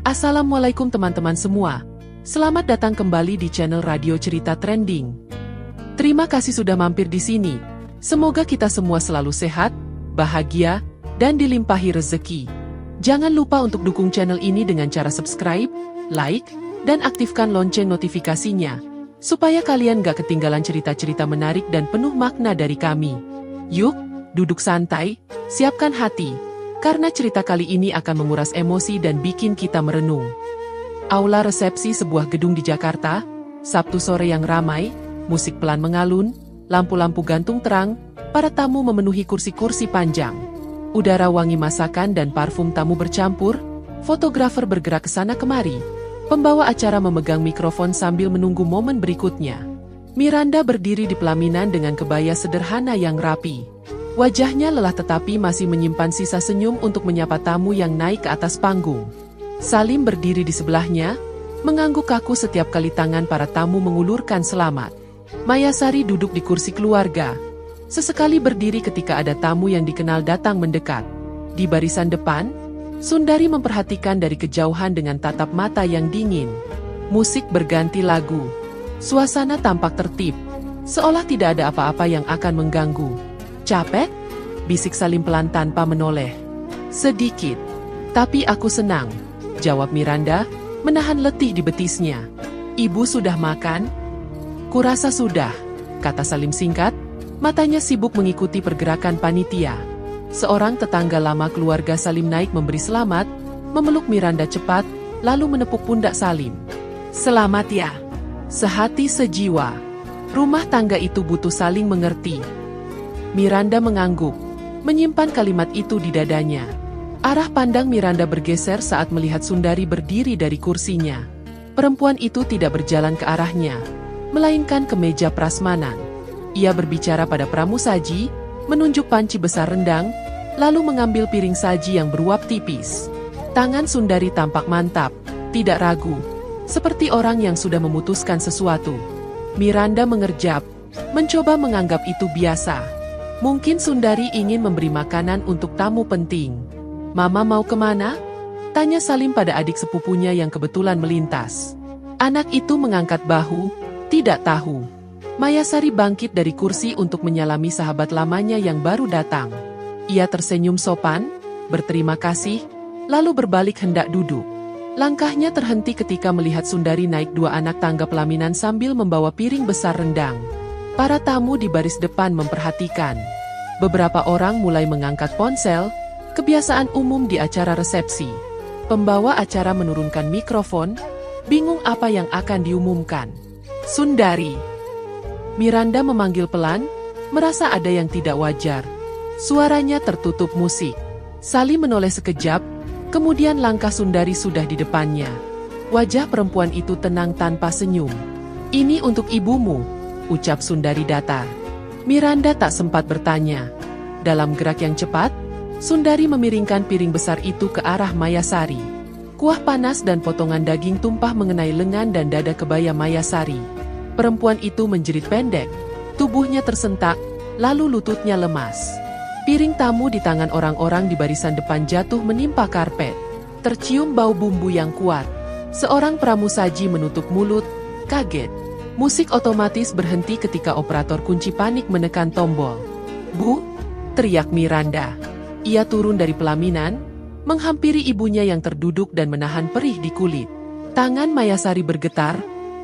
Assalamualaikum teman-teman semua. Selamat datang kembali di channel Radio Cerita Trending. Terima kasih sudah mampir di sini. Semoga kita semua selalu sehat, bahagia, dan dilimpahi rezeki. Jangan lupa untuk dukung channel ini dengan cara subscribe, like, dan aktifkan lonceng notifikasinya, supaya kalian gak ketinggalan cerita-cerita menarik dan penuh makna dari kami. Yuk, duduk santai, siapkan hati, karena cerita kali ini akan menguras emosi dan bikin kita merenung. Aula resepsi sebuah gedung di Jakarta, Sabtu sore yang ramai, musik pelan mengalun, lampu-lampu gantung terang, para tamu memenuhi kursi-kursi panjang. Udara wangi masakan dan parfum tamu bercampur, fotografer bergerak ke sana kemari. Pembawa acara memegang mikrofon sambil menunggu momen berikutnya. Miranda berdiri di pelaminan dengan kebaya sederhana yang rapi. Wajahnya lelah tetapi masih menyimpan sisa senyum untuk menyapa tamu yang naik ke atas panggung. Salim berdiri di sebelahnya, mengangguk kaku setiap kali tangan para tamu mengulurkan selamat. Mayasari duduk di kursi keluarga. Sesekali berdiri ketika ada tamu yang dikenal datang mendekat. Di barisan depan, Sundari memperhatikan dari kejauhan dengan tatap mata yang dingin. Musik berganti lagu. Suasana tampak tertib, seolah tidak ada apa-apa yang akan mengganggu. Capek? Bisik Salim pelan tanpa menoleh. Sedikit. Tapi aku senang, jawab Miranda, menahan letih di betisnya. Ibu sudah makan? Kurasa sudah, kata Salim singkat, matanya sibuk mengikuti pergerakan panitia. Seorang tetangga lama keluarga Salim naik memberi selamat, memeluk Miranda cepat, lalu menepuk pundak Salim. Selamat ya. Sehati sejiwa. Rumah tangga itu butuh saling mengerti. Miranda mengangguk, menyimpan kalimat itu di dadanya. Arah pandang Miranda bergeser saat melihat Sundari berdiri dari kursinya. Perempuan itu tidak berjalan ke arahnya, melainkan ke meja prasmanan. Ia berbicara pada pramusaji, menunjuk panci besar rendang, lalu mengambil piring saji yang beruap tipis. Tangan Sundari tampak mantap, tidak ragu, seperti orang yang sudah memutuskan sesuatu. Miranda mengerjap, mencoba menganggap itu biasa. Mungkin Sundari ingin memberi makanan untuk tamu penting. Mama mau kemana? Tanya Salim pada adik sepupunya yang kebetulan melintas. Anak itu mengangkat bahu, tidak tahu. Mayasari bangkit dari kursi untuk menyalami sahabat lamanya yang baru datang. Ia tersenyum sopan, berterima kasih, lalu berbalik hendak duduk. Langkahnya terhenti ketika melihat Sundari naik dua anak tangga pelaminan sambil membawa piring besar rendang. Para tamu di baris depan memperhatikan. Beberapa orang mulai mengangkat ponsel, kebiasaan umum di acara resepsi. Pembawa acara menurunkan mikrofon, bingung apa yang akan diumumkan. Sundari. Miranda memanggil pelan, merasa ada yang tidak wajar. Suaranya tertutup musik. Salim menoleh sekejap, kemudian langkah Sundari sudah di depannya. Wajah perempuan itu tenang tanpa senyum. Ini untuk ibumu, ucap Sundari datar. Miranda tak sempat bertanya. Dalam gerak yang cepat, Sundari memiringkan piring besar itu ke arah Mayasari. Kuah panas dan potongan daging tumpah mengenai lengan dan dada kebaya Mayasari. Perempuan itu menjerit pendek, tubuhnya tersentak, lalu lututnya lemas. Piring tamu di tangan orang-orang di barisan depan jatuh menimpa karpet. Tercium bau bumbu yang kuat. Seorang pramusaji menutup mulut, kaget. Musik otomatis berhenti ketika operator kunci panik menekan tombol. Bu, teriak Miranda. Ia turun dari pelaminan, menghampiri ibunya yang terduduk dan menahan perih di kulit. Tangan Mayasari bergetar,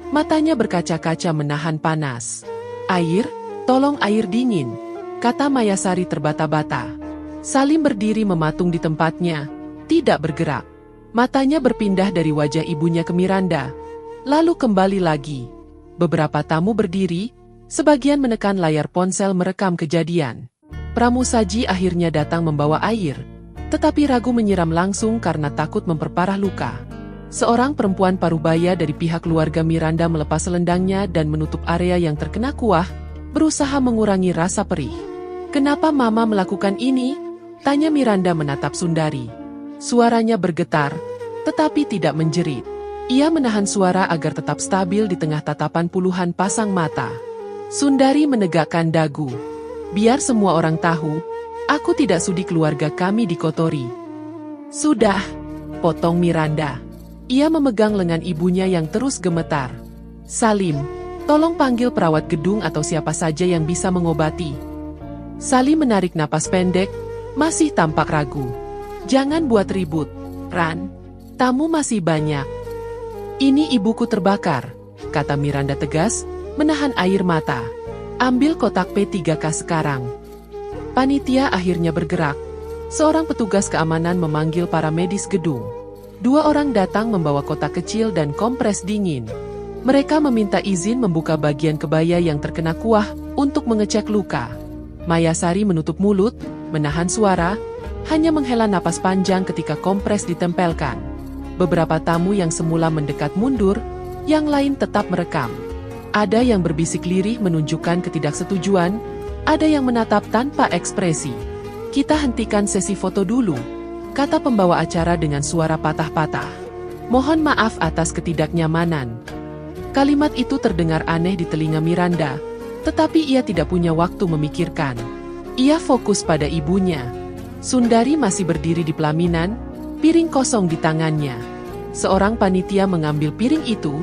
matanya berkaca-kaca menahan panas. Air, tolong air dingin, kata Mayasari terbata-bata. Salim berdiri mematung di tempatnya, tidak bergerak. Matanya berpindah dari wajah ibunya ke Miranda, lalu kembali lagi. Beberapa tamu berdiri, sebagian menekan layar ponsel merekam kejadian. Pramusaji akhirnya datang membawa air, tetapi ragu menyiram langsung karena takut memperparah luka. Seorang perempuan parubaya dari pihak keluarga Miranda melepas selendangnya dan menutup area yang terkena kuah, berusaha mengurangi rasa perih. Kenapa Mama melakukan ini? Tanya Miranda menatap Sundari. Suaranya bergetar, tetapi tidak menjerit. Ia menahan suara agar tetap stabil di tengah tatapan puluhan pasang mata. Sundari menegakkan dagu. Biar semua orang tahu, aku tidak sudi keluarga kami dikotori. Sudah, potong Miranda. Ia memegang lengan ibunya yang terus gemetar. Salim, tolong panggil perawat gedung atau siapa saja yang bisa mengobati. Salim menarik napas pendek, masih tampak ragu. Jangan buat ribut, Ran. Tamu masih banyak. Ini ibuku terbakar, kata Miranda tegas, menahan air mata. Ambil kotak P3K sekarang. Panitia akhirnya bergerak. Seorang petugas keamanan memanggil para medis gedung. 2 orang datang membawa kotak kecil dan kompres dingin. Mereka meminta izin membuka bagian kebaya yang terkena kuah untuk mengecek luka. Mayasari menutup mulut, menahan suara, hanya menghela napas panjang ketika kompres ditempelkan. Beberapa tamu yang semula mendekat mundur, yang lain tetap merekam. Ada yang berbisik lirih menunjukkan ketidaksetujuan, ada yang menatap tanpa ekspresi. Kita hentikan sesi foto dulu, kata pembawa acara dengan suara patah-patah. Mohon maaf atas ketidaknyamanan. Kalimat itu terdengar aneh di telinga Miranda, tetapi ia tidak punya waktu memikirkan. Ia fokus pada ibunya. Sundari masih berdiri di pelaminan, piring kosong di tangannya. Seorang panitia mengambil piring itu,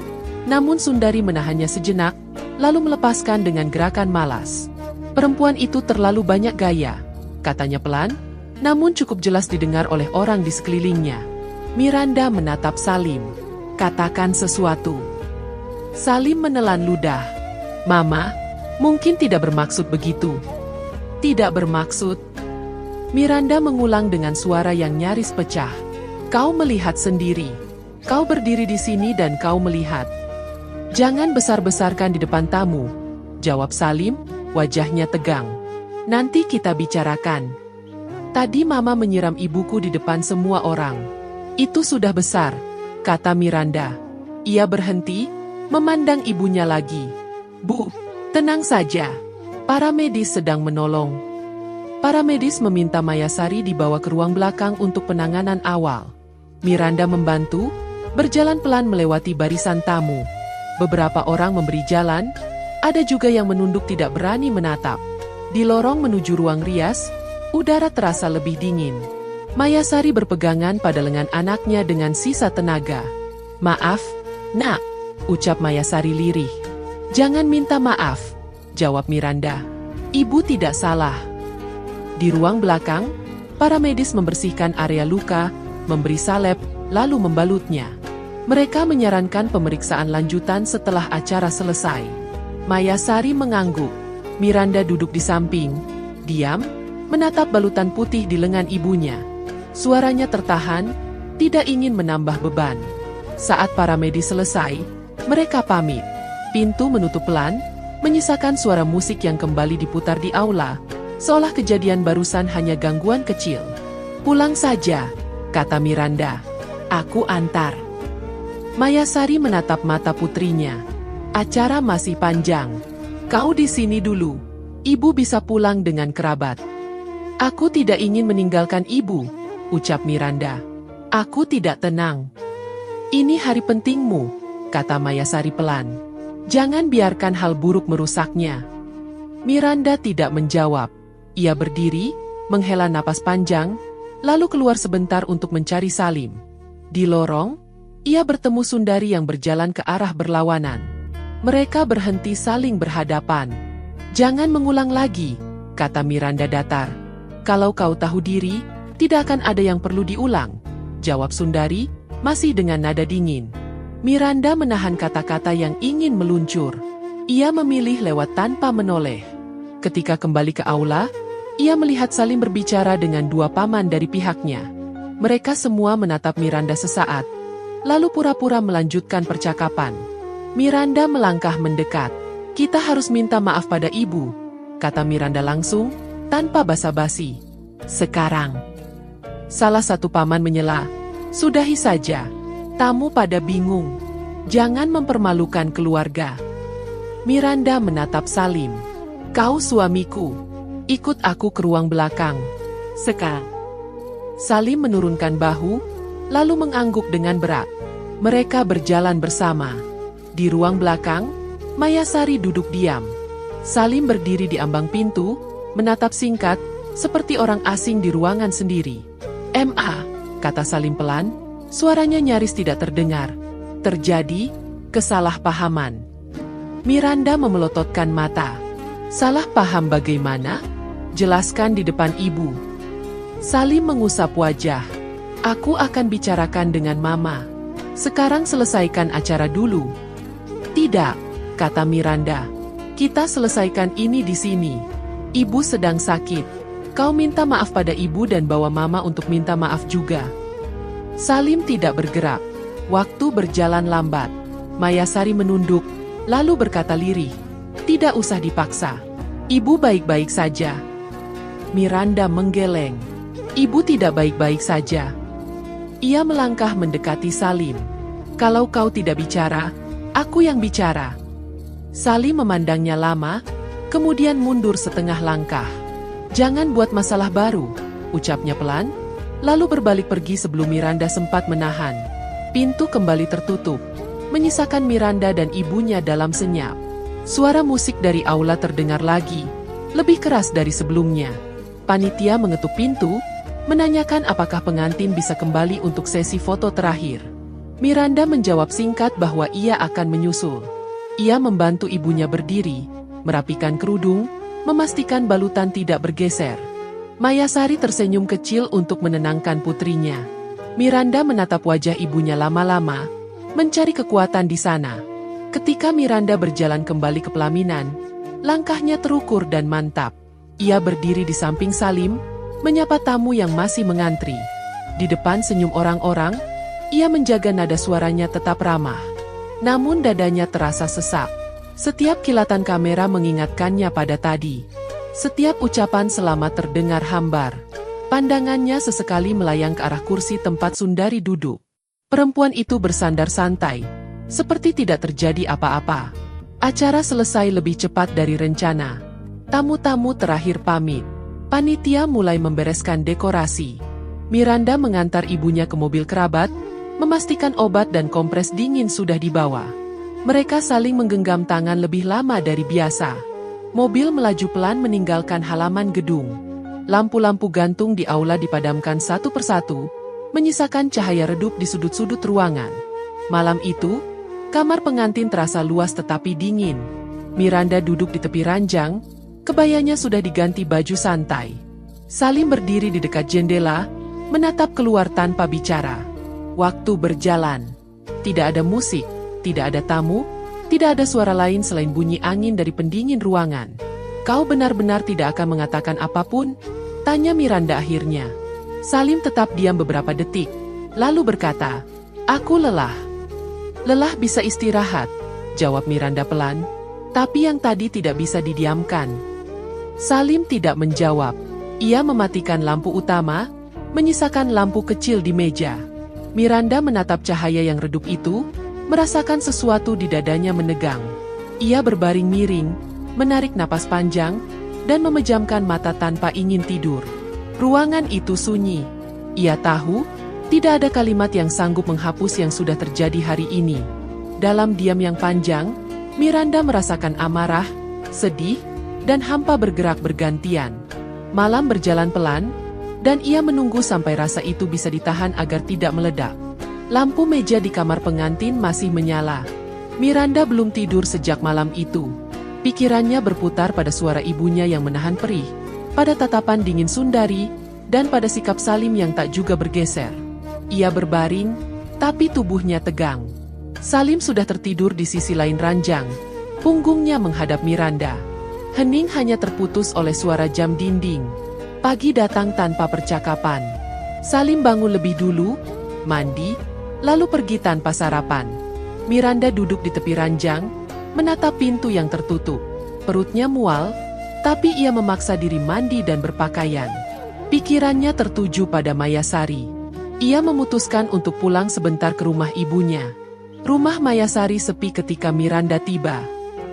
namun Sundari menahannya sejenak, lalu melepaskan dengan gerakan malas. Perempuan itu terlalu banyak gaya, katanya pelan, namun cukup jelas didengar oleh orang di sekelilingnya. Miranda menatap Salim. Katakan sesuatu. Salim menelan ludah. Mama, mungkin tidak bermaksud begitu. Tidak bermaksud. Miranda mengulang dengan suara yang nyaris pecah. Kau melihat sendiri. Kau berdiri di sini dan kau melihat. Jangan besar-besarkan di depan tamu, jawab Salim, wajahnya tegang. Nanti kita bicarakan. Tadi Mama menyiram ibuku di depan semua orang. Itu sudah besar, kata Miranda. Ia berhenti, memandang ibunya lagi. Bu, tenang saja. Para medis sedang menolong. Para medis meminta Mayasari dibawa ke ruang belakang untuk penanganan awal. Miranda membantu, berjalan pelan melewati barisan tamu. Beberapa orang memberi jalan, ada juga yang menunduk tidak berani menatap. Di lorong menuju ruang rias, udara terasa lebih dingin. Mayasari berpegangan pada lengan anaknya dengan sisa tenaga. Maaf, Nak, ucap Mayasari lirih. Jangan minta maaf, jawab Miranda. Ibu tidak salah. Di ruang belakang, para medis membersihkan area luka, memberi salep, lalu membalutnya. Mereka menyarankan pemeriksaan lanjutan setelah acara selesai. Mayasari mengangguk. Miranda duduk di samping, diam, menatap balutan putih di lengan ibunya. Suaranya tertahan, tidak ingin menambah beban. Saat para medis selesai, mereka pamit. Pintu menutup pelan, menyisakan suara musik yang kembali diputar di aula, seolah kejadian barusan hanya gangguan kecil. Pulang saja, kata Miranda. Aku antar. Mayasari menatap mata putrinya. Acara masih panjang. Kau di sini dulu. Ibu bisa pulang dengan kerabat. Aku tidak ingin meninggalkan ibu, ucap Miranda. Aku tidak tenang. Ini hari pentingmu, kata Mayasari pelan. Jangan biarkan hal buruk merusaknya. Miranda tidak menjawab. Ia berdiri, menghela napas panjang, lalu keluar sebentar untuk mencari Salim. Di lorong, ia bertemu Sundari yang berjalan ke arah berlawanan. Mereka berhenti saling berhadapan. Jangan mengulang lagi, kata Miranda datar. Kalau kau tahu diri, tidak akan ada yang perlu diulang, jawab Sundari, masih dengan nada dingin. Miranda menahan kata-kata yang ingin meluncur. Ia memilih lewat tanpa menoleh. Ketika kembali ke aula, ia melihat Salim berbicara dengan 2 paman dari pihaknya. Mereka semua menatap Miranda sesaat, lalu pura-pura melanjutkan percakapan. Miranda melangkah mendekat. Kita harus minta maaf pada ibu, kata Miranda langsung, tanpa basa-basi. Sekarang. Salah satu paman menyela. Sudahi saja. Tamu pada bingung. Jangan mempermalukan keluarga. Miranda menatap Salim. Kau suamiku. Ikut aku ke ruang belakang. Sekarang. Salim menurunkan bahu, lalu mengangguk dengan berat. Mereka berjalan bersama. Di ruang belakang, Mayasari duduk diam. Salim berdiri di ambang pintu, menatap singkat, seperti orang asing di ruangan sendiri. "Ma," kata Salim pelan, Suaranya nyaris tidak terdengar. Terjadi kesalahpahaman. Miranda memelototkan mata. Salah paham bagaimana? Jelaskan di depan ibu. Salim mengusap wajah. Aku akan bicarakan dengan mama. Sekarang selesaikan acara dulu. Tidak, kata Miranda. Kita selesaikan ini di sini. Ibu sedang sakit. Kau minta maaf pada ibu dan bawa mama untuk minta maaf juga. Salim tidak bergerak. Waktu berjalan lambat. Mayasari menunduk, lalu berkata lirih. Tidak usah dipaksa. Ibu baik-baik saja. Miranda menggeleng. Ibu tidak baik-baik saja. Ia melangkah mendekati Salim. Kalau kau tidak bicara, aku yang bicara. Salim memandangnya lama, kemudian mundur setengah langkah. Jangan buat masalah baru, ucapnya pelan, lalu berbalik pergi sebelum Miranda sempat menahan. Pintu kembali tertutup, menyisakan Miranda dan ibunya dalam senyap. Suara musik dari aula terdengar lagi, lebih keras dari sebelumnya. Panitia mengetuk pintu, menanyakan apakah pengantin bisa kembali untuk sesi foto terakhir. Miranda menjawab singkat bahwa ia akan menyusul. Ia membantu ibunya berdiri, merapikan kerudung, memastikan balutan tidak bergeser. Mayasari tersenyum kecil untuk menenangkan putrinya. Miranda menatap wajah ibunya lama-lama, mencari kekuatan di sana. Ketika Miranda berjalan kembali ke pelaminan, langkahnya terukur dan mantap. Ia berdiri di samping Salim, menyapa tamu yang masih mengantri. Di depan senyum orang-orang, ia menjaga nada suaranya tetap ramah. Namun dadanya terasa sesak. Setiap kilatan kamera mengingatkannya pada tadi. Setiap ucapan selamat terdengar hambar. Pandangannya sesekali melayang ke arah kursi tempat Sundari duduk. Perempuan itu bersandar santai, seperti tidak terjadi apa-apa. Acara selesai lebih cepat dari rencana. Tamu-tamu terakhir pamit. Panitia mulai membereskan dekorasi. Miranda mengantar ibunya ke mobil kerabat, memastikan obat dan kompres dingin sudah dibawa. Mereka saling menggenggam tangan lebih lama dari biasa. Mobil melaju pelan meninggalkan halaman gedung. Lampu-lampu gantung di aula dipadamkan satu persatu, menyisakan cahaya redup di sudut-sudut ruangan. Malam itu, kamar pengantin terasa luas tetapi dingin. Miranda duduk di tepi ranjang, kebayanya sudah diganti baju santai. Salim berdiri di dekat jendela, menatap keluar tanpa bicara. Waktu berjalan. Tidak ada musik, tidak ada tamu, tidak ada suara lain selain bunyi angin dari pendingin ruangan. Kau benar-benar tidak akan mengatakan apapun? Tanya Miranda akhirnya. Salim tetap diam beberapa detik, lalu berkata, aku lelah. Lelah bisa istirahat, jawab Miranda pelan, tapi yang tadi tidak bisa didiamkan. Salim tidak menjawab. Ia mematikan lampu utama, menyisakan lampu kecil di meja. Miranda menatap cahaya yang redup itu, merasakan sesuatu di dadanya menegang. Ia berbaring miring, menarik napas panjang, dan memejamkan mata tanpa ingin tidur. Ruangan itu sunyi. Ia tahu, tidak ada kalimat yang sanggup menghapus yang sudah terjadi hari ini. Dalam diam yang panjang, Miranda merasakan amarah, sedih, dan hampa bergerak bergantian. Malam berjalan pelan, dan ia menunggu sampai rasa itu bisa ditahan agar tidak meledak. Lampu meja di kamar pengantin masih menyala. Miranda belum tidur sejak malam itu. Pikirannya berputar pada suara ibunya yang menahan perih, pada tatapan dingin Sundari, dan pada sikap Salim yang tak juga bergeser. Ia berbaring, tapi tubuhnya tegang. Salim sudah tertidur di sisi lain ranjang, punggungnya menghadap Miranda. Hening hanya terputus oleh suara jam dinding. Pagi datang tanpa percakapan. Salim bangun lebih dulu, mandi, lalu pergi tanpa sarapan. Miranda duduk di tepi ranjang, menatap pintu yang tertutup. Perutnya mual, tapi ia memaksa diri mandi dan berpakaian. Pikirannya tertuju pada Mayasari. Ia memutuskan untuk pulang sebentar ke rumah ibunya. Rumah Mayasari sepi ketika Miranda tiba.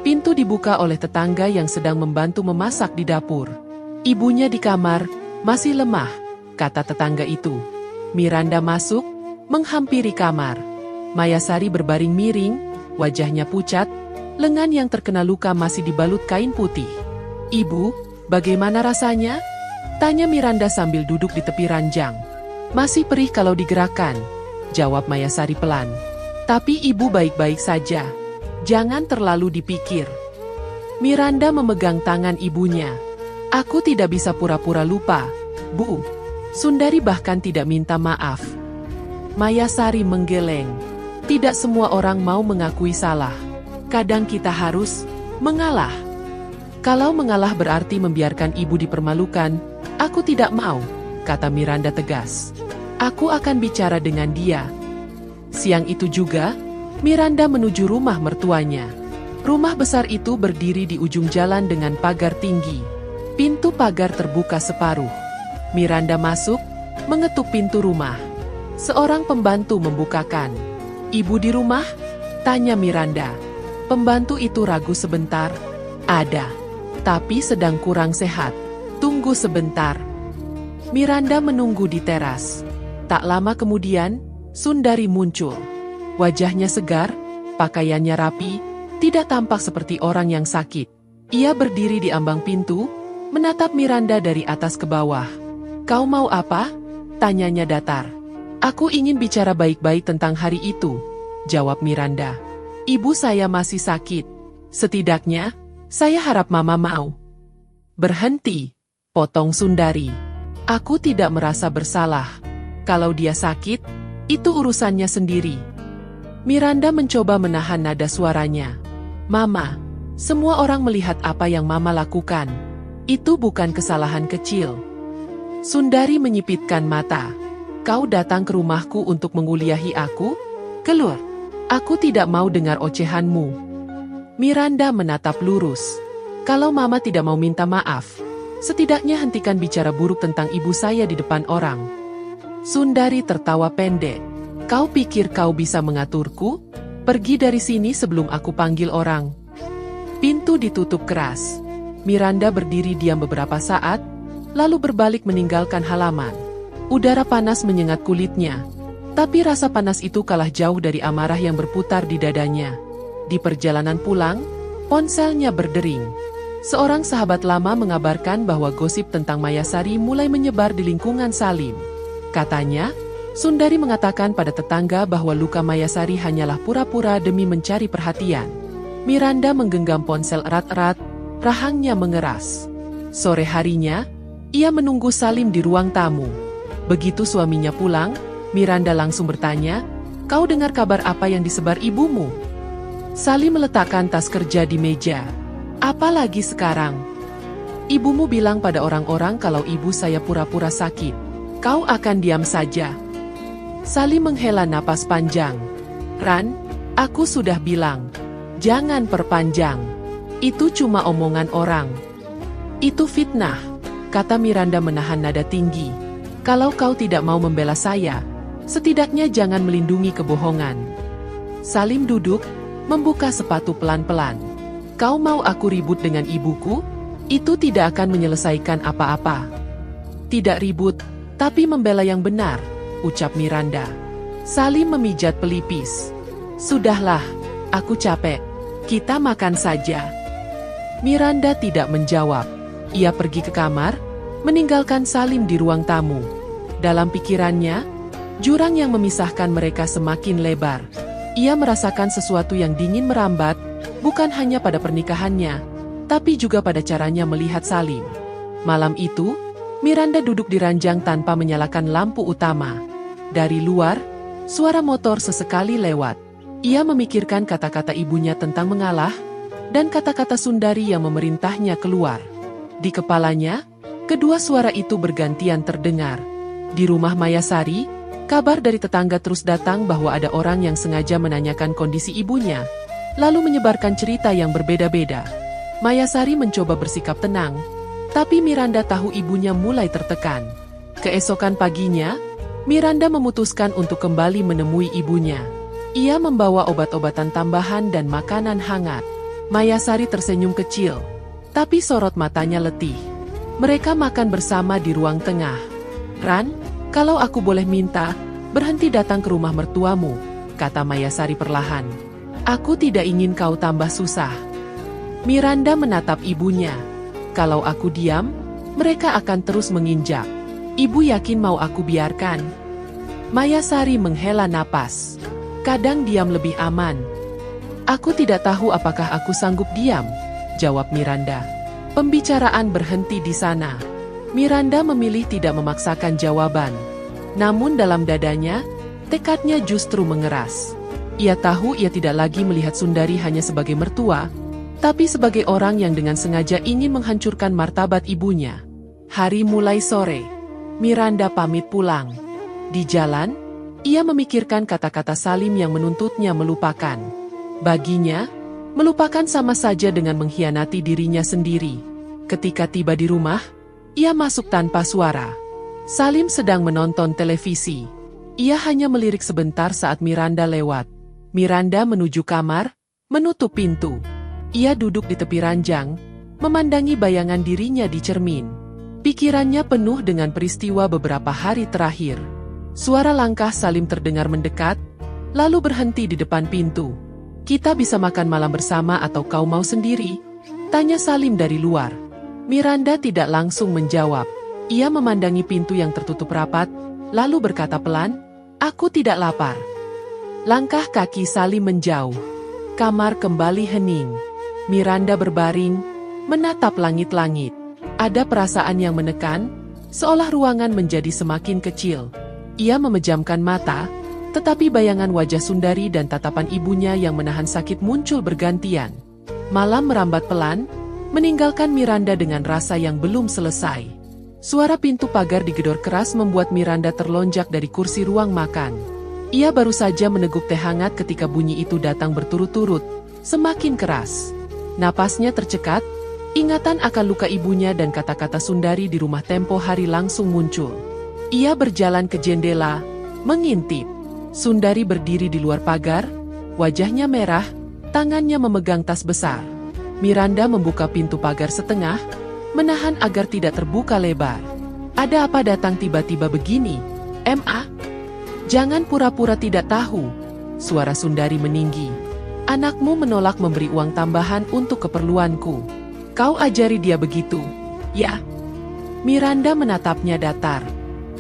Pintu dibuka oleh tetangga yang sedang membantu memasak di dapur. Ibunya di kamar, masih lemah, kata tetangga itu. Miranda masuk, menghampiri kamar. Mayasari berbaring miring, wajahnya pucat, lengan yang terkena luka masih dibalut kain putih. Ibu, bagaimana rasanya? Tanya Miranda sambil duduk di tepi ranjang. Masih perih kalau digerakkan, jawab Mayasari pelan. Tapi ibu baik-baik saja. Jangan terlalu dipikir. Miranda memegang tangan ibunya. Aku tidak bisa pura-pura lupa, Bu. Sundari bahkan tidak minta maaf. Mayasari menggeleng. Tidak semua orang mau mengakui salah. Kadang kita harus mengalah. Kalau mengalah berarti membiarkan ibu dipermalukan, aku tidak mau, kata Miranda tegas. Aku akan bicara dengan dia. Siang itu juga, Miranda menuju rumah mertuanya. Rumah besar itu berdiri di ujung jalan dengan pagar tinggi. Pintu pagar terbuka separuh. Miranda masuk, mengetuk pintu rumah. Seorang pembantu membukakan. Ibu di rumah? Tanya Miranda. Pembantu itu ragu sebentar. Ada. Tapi sedang kurang sehat. Tunggu sebentar. Miranda menunggu di teras. Tak lama kemudian, Sundari muncul. Wajahnya segar, pakaiannya rapi, tidak tampak seperti orang yang sakit. Ia berdiri di ambang pintu, menatap Miranda dari atas ke bawah. Kau mau apa? Tanyanya datar. Aku ingin bicara baik-baik tentang hari itu, jawab Miranda. Ibu saya masih sakit. Setidaknya, saya harap Mama mau. Berhenti, potong Sundari. Aku tidak merasa bersalah. Kalau dia sakit, itu urusannya sendiri. Miranda mencoba menahan nada suaranya. Mama, semua orang melihat apa yang Mama lakukan. Itu bukan kesalahan kecil. Sundari menyipitkan mata. Kau datang ke rumahku untuk menguliahi aku? Keluar. Aku tidak mau dengar ocehanmu. Miranda menatap lurus. Kalau Mama tidak mau minta maaf, setidaknya hentikan bicara buruk tentang ibu saya di depan orang. Sundari tertawa pendek. Kau pikir kau bisa mengaturku? Pergi dari sini sebelum aku panggil orang. Pintu ditutup keras. Miranda berdiri diam beberapa saat, lalu berbalik meninggalkan halaman. Udara panas menyengat kulitnya. Tapi rasa panas itu kalah jauh dari amarah yang berputar di dadanya. Di perjalanan pulang, ponselnya berdering. Seorang sahabat lama mengabarkan bahwa gosip tentang Mayasari mulai menyebar di lingkungan Salim. Katanya, Sundari mengatakan pada tetangga bahwa luka Mayasari hanyalah pura-pura demi mencari perhatian. Miranda menggenggam ponsel erat-erat, rahangnya mengeras. Sore harinya, ia menunggu Salim di ruang tamu. Begitu suaminya pulang, Miranda langsung bertanya, "Kau dengar kabar apa yang disebar ibumu?" Salim meletakkan tas kerja di meja. "Apalagi sekarang? Ibumu bilang pada orang-orang kalau ibu saya pura-pura sakit. Kau akan diam saja?" Salim menghela napas panjang. "Ran, aku sudah bilang, jangan perpanjang. Itu cuma omongan orang." "Itu fitnah," kata Miranda menahan nada tinggi. "Kalau kau tidak mau membela saya, setidaknya jangan melindungi kebohongan." Salim duduk, membuka sepatu pelan-pelan. "Kau mau aku ribut dengan ibuku? Itu tidak akan menyelesaikan apa-apa." "Tidak ribut, tapi membela yang benar," ucap Miranda. Salim memijat pelipis. "Sudahlah, aku capek. Kita makan saja." Miranda tidak menjawab. Ia pergi ke kamar, meninggalkan Salim di ruang tamu. Dalam pikirannya, jurang yang memisahkan mereka semakin lebar. Ia merasakan sesuatu yang dingin merambat, bukan hanya pada pernikahannya, tapi juga pada caranya melihat Salim. Malam itu, Miranda duduk di ranjang tanpa menyalakan lampu utama. Dari luar, suara motor sesekali lewat. Ia memikirkan kata-kata ibunya tentang mengalah, dan kata-kata Sundari yang memerintahnya keluar. Di kepalanya, kedua suara itu bergantian terdengar. Di rumah Mayasari, kabar dari tetangga terus datang bahwa ada orang yang sengaja menanyakan kondisi ibunya, lalu menyebarkan cerita yang berbeda-beda. Mayasari mencoba bersikap tenang, tapi Miranda tahu ibunya mulai tertekan. Keesokan paginya, Miranda memutuskan untuk kembali menemui ibunya. Ia membawa obat-obatan tambahan dan makanan hangat. Mayasari tersenyum kecil, tapi sorot matanya letih. Mereka makan bersama di ruang tengah. "Ran, kalau aku boleh minta, berhenti datang ke rumah mertuamu," kata Mayasari perlahan. "Aku tidak ingin kau tambah susah." Miranda menatap ibunya. "Kalau aku diam, mereka akan terus menginjak. Ibu yakin mau aku biarkan?" Mayasari menghela napas. Kadang diam lebih aman. Aku tidak tahu apakah aku sanggup diam, jawab Miranda. Pembicaraan berhenti di sana. Miranda memilih tidak memaksakan jawaban. Namun dalam dadanya, tekadnya justru mengeras. Ia tahu ia tidak lagi melihat Sundari hanya sebagai mertua, tapi sebagai orang yang dengan sengaja ingin menghancurkan martabat ibunya. Hari mulai sore. Miranda pamit pulang. Di jalan, ia memikirkan kata-kata Salim yang menuntutnya melupakan. Baginya, melupakan sama saja dengan mengkhianati dirinya sendiri. Ketika tiba di rumah, ia masuk tanpa suara. Salim sedang menonton televisi. Ia hanya melirik sebentar saat Miranda lewat. Miranda menuju kamar, menutup pintu. Ia duduk di tepi ranjang, memandangi bayangan dirinya di cermin. Pikirannya penuh dengan peristiwa beberapa hari terakhir. Suara langkah Salim terdengar mendekat, lalu berhenti di depan pintu. "Kita bisa makan malam bersama atau kau mau sendiri?" tanya Salim dari luar. Miranda tidak langsung menjawab. Ia memandangi pintu yang tertutup rapat, lalu berkata pelan, "Aku tidak lapar." Langkah kaki Salim menjauh. Kamar kembali hening. Miranda berbaring, menatap langit-langit. Ada perasaan yang menekan, seolah ruangan menjadi semakin kecil. Ia memejamkan mata, tetapi bayangan wajah Sundari dan tatapan ibunya yang menahan sakit muncul bergantian. Malam merambat pelan, meninggalkan Miranda dengan rasa yang belum selesai. Suara pintu pagar digedor keras membuat Miranda terlonjak dari kursi ruang makan. Ia baru saja meneguk teh hangat ketika bunyi itu datang berturut-turut, semakin keras. Napasnya tercekat, ingatan akan luka ibunya dan kata-kata Sundari di rumah tempo hari langsung muncul. Ia berjalan ke jendela, mengintip. Sundari berdiri di luar pagar, wajahnya merah, tangannya memegang tas besar. Miranda membuka pintu pagar setengah, menahan agar tidak terbuka lebar. "Ada apa datang tiba-tiba begini, Ma?" "Jangan pura-pura tidak tahu," suara Sundari meninggi. "Anakmu menolak memberi uang tambahan untuk keperluanku. Kau ajari dia begitu, ya?" Miranda menatapnya datar.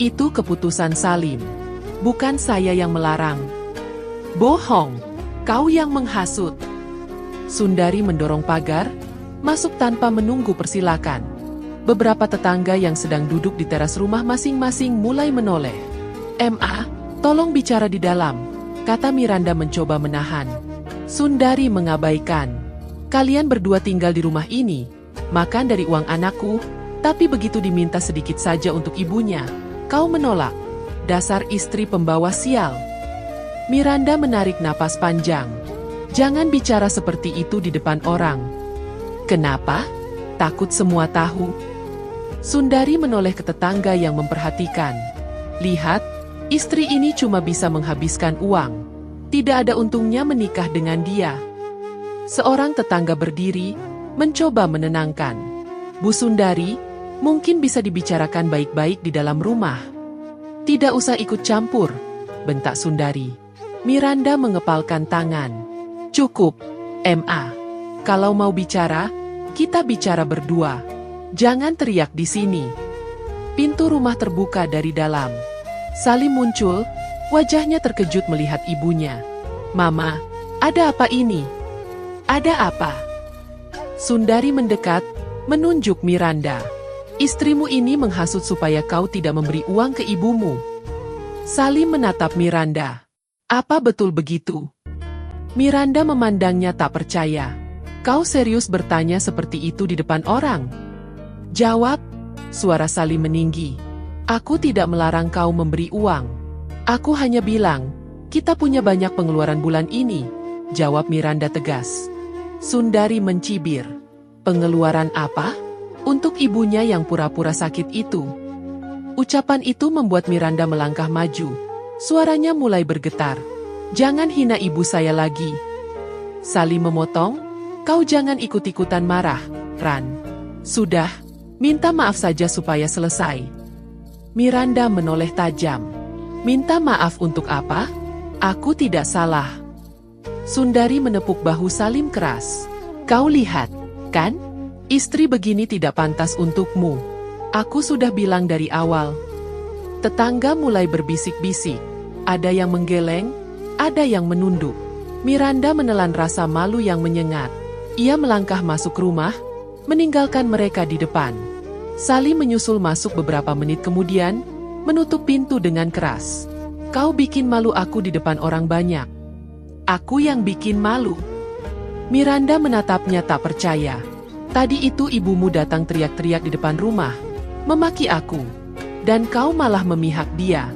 "Itu keputusan Salim. Bukan saya yang melarang." "Bohong, kau yang menghasut." Sundari mendorong pagar, masuk tanpa menunggu persilakan. Beberapa tetangga yang sedang duduk di teras rumah masing-masing mulai menoleh. "Ma, tolong bicara di dalam," kata Miranda mencoba menahan. Sundari mengabaikan. "Kalian berdua tinggal di rumah ini, makan dari uang anakku, tapi begitu diminta sedikit saja untuk ibunya, kau menolak. Dasar istri pembawa sial." Miranda menarik napas panjang. "Jangan bicara seperti itu di depan orang." "Kenapa? Takut semua tahu?" Sundari menoleh ke tetangga yang memperhatikan. "Lihat, istri ini cuma bisa menghabiskan uang. Tidak ada untungnya menikah dengan dia." Seorang tetangga berdiri, mencoba menenangkan. "Bu Sundari, mungkin bisa dibicarakan baik-baik di dalam rumah." "Tidak usah ikut campur," bentak Sundari. Miranda mengepalkan tangan. "Cukup, Ma. Kalau mau bicara, kita bicara berdua. Jangan teriak di sini." Pintu rumah terbuka dari dalam. Salim muncul, wajahnya terkejut melihat ibunya. "Mama, ada apa ini?" "Ada apa?" Sundari mendekat, menunjuk Miranda. "Istrimu ini menghasut supaya kau tidak memberi uang ke ibumu." Salim menatap Miranda. "Apa betul begitu?" Miranda memandangnya tak percaya. "Kau serius bertanya seperti itu di depan orang?" "Jawab," suara Salim meninggi. "Aku tidak melarang kau memberi uang. Aku hanya bilang, kita punya banyak pengeluaran bulan ini," jawab Miranda tegas. Sundari mencibir. "Pengeluaran apa? Untuk ibunya yang pura-pura sakit itu?" Ucapan itu membuat Miranda melangkah maju. Suaranya mulai bergetar. "Jangan hina ibu saya lagi." Salim memotong, "Kau jangan ikut-ikutan marah, Ran. Sudah, minta maaf saja supaya selesai." Miranda menoleh tajam. "Minta maaf untuk apa? Aku tidak salah." Sundari menepuk bahu Salim keras. "Kau lihat, kan? Istri begini tidak pantas untukmu. Aku sudah bilang dari awal." Tetangga mulai berbisik-bisik. Ada yang menggeleng, ada yang menunduk. Miranda menelan rasa malu yang menyengat. Ia melangkah masuk rumah, meninggalkan mereka di depan. Salim menyusul masuk beberapa menit kemudian, menutup pintu dengan keras. Kau bikin malu aku di depan orang banyak. Aku yang bikin malu. Miranda menatapnya tak percaya. Tadi itu ibumu datang teriak-teriak di depan rumah, memaki aku. Dan kau malah memihak dia.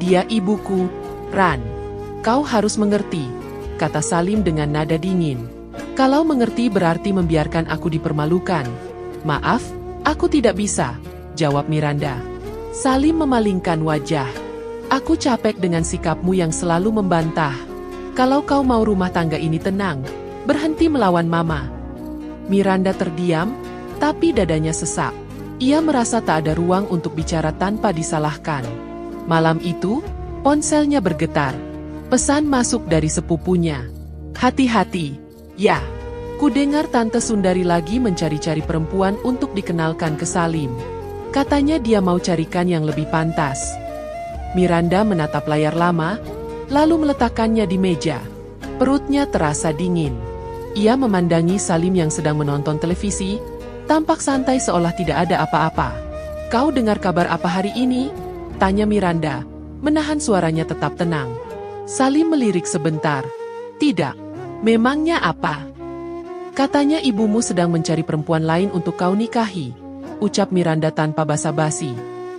Dia ibuku, Ran. Kau harus mengerti, kata Salim dengan nada dingin. Kalau mengerti berarti membiarkan aku dipermalukan. Maaf, aku tidak bisa, jawab Miranda. Salim memalingkan wajah. Aku capek dengan sikapmu yang selalu membantah. Kalau kau mau rumah tangga ini tenang, berhenti melawan mama. Miranda terdiam, tapi dadanya sesak. Ia merasa tak ada ruang untuk bicara tanpa disalahkan. Malam itu, ponselnya bergetar. Pesan masuk dari sepupunya. Hati-hati, ya. Kudengar Tante Sundari lagi mencari-cari perempuan untuk dikenalkan ke Salim. Katanya dia mau carikan yang lebih pantas. Miranda menatap layar lama, lalu meletakkannya di meja. Perutnya terasa dingin. Ia memandangi Salim yang sedang menonton televisi, tampak santai seolah tidak ada apa-apa. Kau dengar kabar apa hari ini? Tanya Miranda, menahan suaranya tetap tenang. Salim melirik sebentar. Tidak. Memangnya apa? Katanya ibumu sedang mencari perempuan lain untuk kau nikahi, ucap Miranda tanpa basa-basi.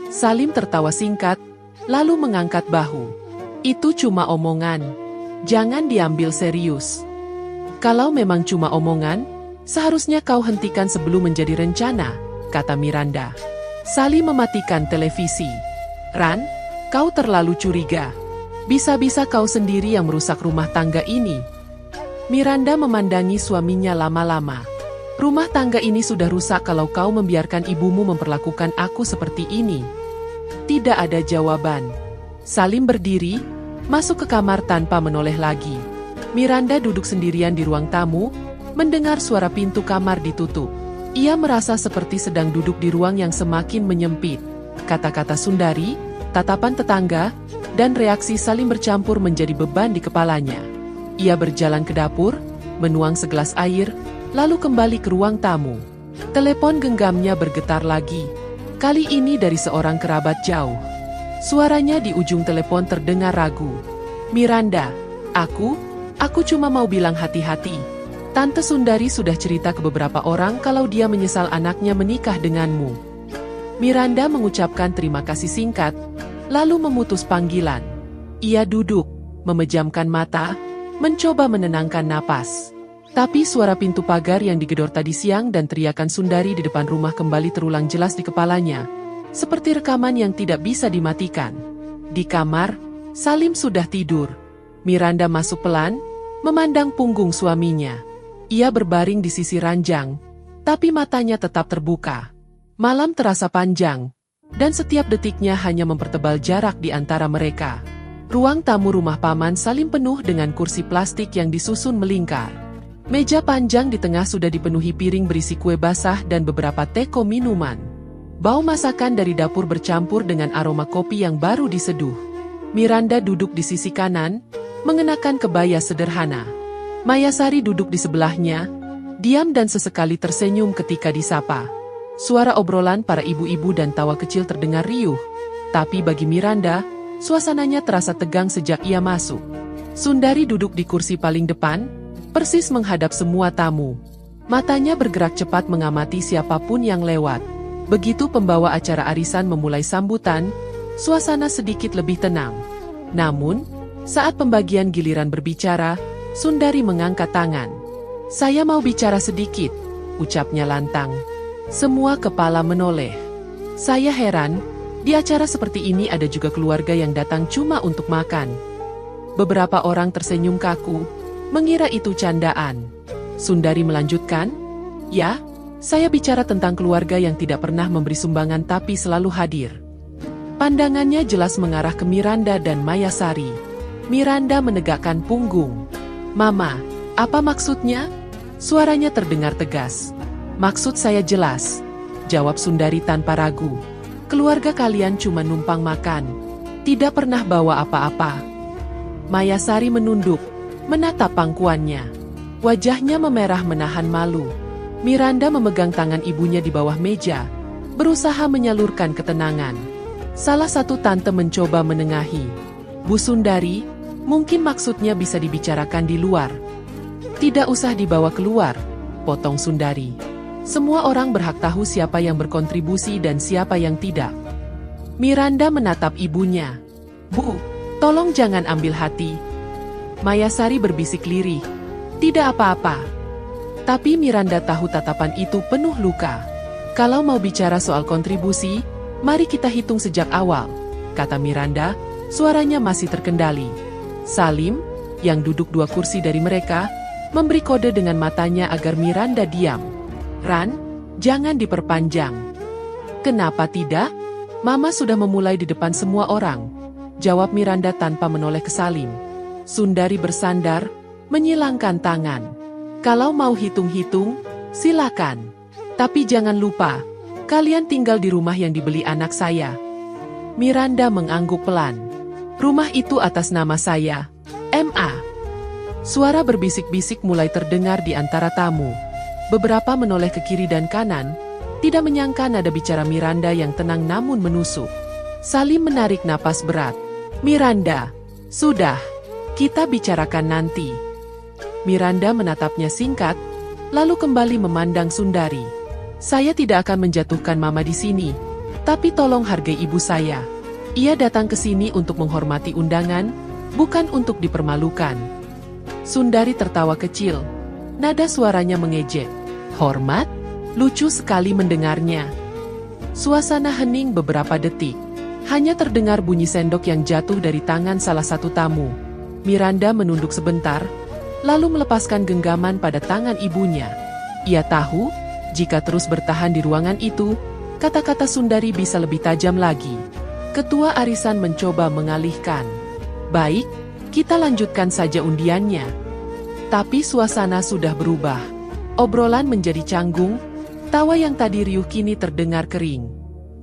Salim tertawa singkat, lalu mengangkat bahu. Itu cuma omongan. Jangan diambil serius. Kalau memang cuma omongan, seharusnya kau hentikan sebelum menjadi rencana, kata Miranda. Salim mematikan televisi. Ran, kau terlalu curiga. Bisa-bisa kau sendiri yang merusak rumah tangga ini. Miranda memandangi suaminya lama-lama. Rumah tangga ini sudah rusak kalau kau membiarkan ibumu memperlakukan aku seperti ini. Tidak ada jawaban. Salim berdiri, masuk ke kamar tanpa menoleh lagi. Miranda duduk sendirian di ruang tamu, mendengar suara pintu kamar ditutup. Ia merasa seperti sedang duduk di ruang yang semakin menyempit. Kata-kata Sundari, tatapan tetangga, dan reaksi Salim bercampur menjadi beban di kepalanya. Ia berjalan ke dapur, menuang segelas air, lalu kembali ke ruang tamu. Telepon genggamnya bergetar lagi. Kali ini dari seorang kerabat jauh. Suaranya di ujung telepon terdengar ragu. Miranda, aku cuma mau bilang hati-hati. Tante Sundari sudah cerita ke beberapa orang kalau dia menyesal anaknya menikah denganmu. Miranda mengucapkan terima kasih singkat, lalu memutus panggilan. Ia duduk, memejamkan mata, mencoba menenangkan napas. Tapi suara pintu pagar yang digedor tadi siang dan teriakan Sundari di depan rumah kembali terulang jelas di kepalanya. Seperti rekaman yang tidak bisa dimatikan. Di kamar, Salim sudah tidur. Miranda masuk pelan, memandang punggung suaminya. Ia berbaring di sisi ranjang, tapi matanya tetap terbuka. Malam terasa panjang, dan setiap detiknya hanya mempertebal jarak di antara mereka. Ruang tamu rumah Paman Salim penuh dengan kursi plastik yang disusun melingkar. Meja panjang di tengah sudah dipenuhi piring berisi kue basah dan beberapa teko minuman. Bau masakan dari dapur bercampur dengan aroma kopi yang baru diseduh. Miranda duduk di sisi kanan, mengenakan kebaya sederhana. Mayasari duduk di sebelahnya, diam dan sesekali tersenyum ketika disapa. Suara obrolan para ibu-ibu dan tawa kecil terdengar riuh. Tapi bagi Miranda, suasananya terasa tegang sejak ia masuk. Sundari duduk di kursi paling depan, persis menghadap semua tamu. Matanya bergerak cepat mengamati siapapun yang lewat. Begitu pembawa acara arisan memulai sambutan, suasana sedikit lebih tenang. Namun, saat pembagian giliran berbicara, Sundari mengangkat tangan. Saya mau bicara sedikit, ucapnya lantang. Semua kepala menoleh. Saya heran, di acara seperti ini ada juga keluarga yang datang cuma untuk makan. Beberapa orang tersenyum kaku, mengira itu candaan. Sundari melanjutkan, ya, saya bicara tentang keluarga yang tidak pernah memberi sumbangan tapi selalu hadir. Pandangannya jelas mengarah ke Miranda dan Mayasari. Miranda menegakkan punggung. Mama, apa maksudnya? Suaranya terdengar tegas. Maksud saya jelas, jawab Sundari tanpa ragu. Keluarga kalian cuma numpang makan. Tidak pernah bawa apa-apa. Mayasari menunduk, menatap pangkuannya. Wajahnya memerah menahan malu. Miranda memegang tangan ibunya di bawah meja, berusaha menyalurkan ketenangan. Salah satu tante mencoba menengahi. Bu Sundari, mungkin maksudnya bisa dibicarakan di luar. Tidak usah dibawa keluar, potong Sundari. Semua orang berhak tahu siapa yang berkontribusi dan siapa yang tidak. Miranda menatap ibunya. Bu, tolong jangan ambil hati. Mayasari berbisik lirih. Tidak apa-apa. Tapi Miranda tahu tatapan itu penuh luka. Kalau mau bicara soal kontribusi, mari kita hitung sejak awal, kata Miranda, suaranya masih terkendali. Salim, yang duduk 2 kursi dari mereka, memberi kode dengan matanya agar Miranda diam. Ran, jangan diperpanjang. Kenapa tidak? Mama sudah memulai di depan semua orang, jawab Miranda tanpa menoleh ke Salim. Sundari bersandar, menyilangkan tangan. Kalau mau hitung-hitung, silakan. Tapi jangan lupa, kalian tinggal di rumah yang dibeli anak saya. Miranda mengangguk pelan. Rumah itu atas nama saya, M.A. Suara berbisik-bisik mulai terdengar di antara tamu. Beberapa menoleh ke kiri dan kanan, tidak menyangka nada bicara Miranda yang tenang namun menusuk. Salim menarik napas berat. Miranda, sudah, kita bicarakan nanti. Miranda menatapnya singkat, lalu kembali memandang Sundari. Saya tidak akan menjatuhkan Mama di sini, tapi tolong hargai ibu saya. Ia datang ke sini untuk menghormati undangan, bukan untuk dipermalukan. Sundari tertawa kecil, nada suaranya mengejek. Hormat? Lucu sekali mendengarnya. Suasana hening beberapa detik. Hanya terdengar bunyi sendok yang jatuh dari tangan salah satu tamu. Miranda menunduk sebentar, lalu melepaskan genggaman pada tangan ibunya. Ia tahu, jika terus bertahan di ruangan itu, kata-kata Sundari bisa lebih tajam lagi. Ketua arisan mencoba mengalihkan. Baik, kita lanjutkan saja undiannya. Tapi suasana sudah berubah. Obrolan menjadi canggung, tawa yang tadi riuh kini terdengar kering.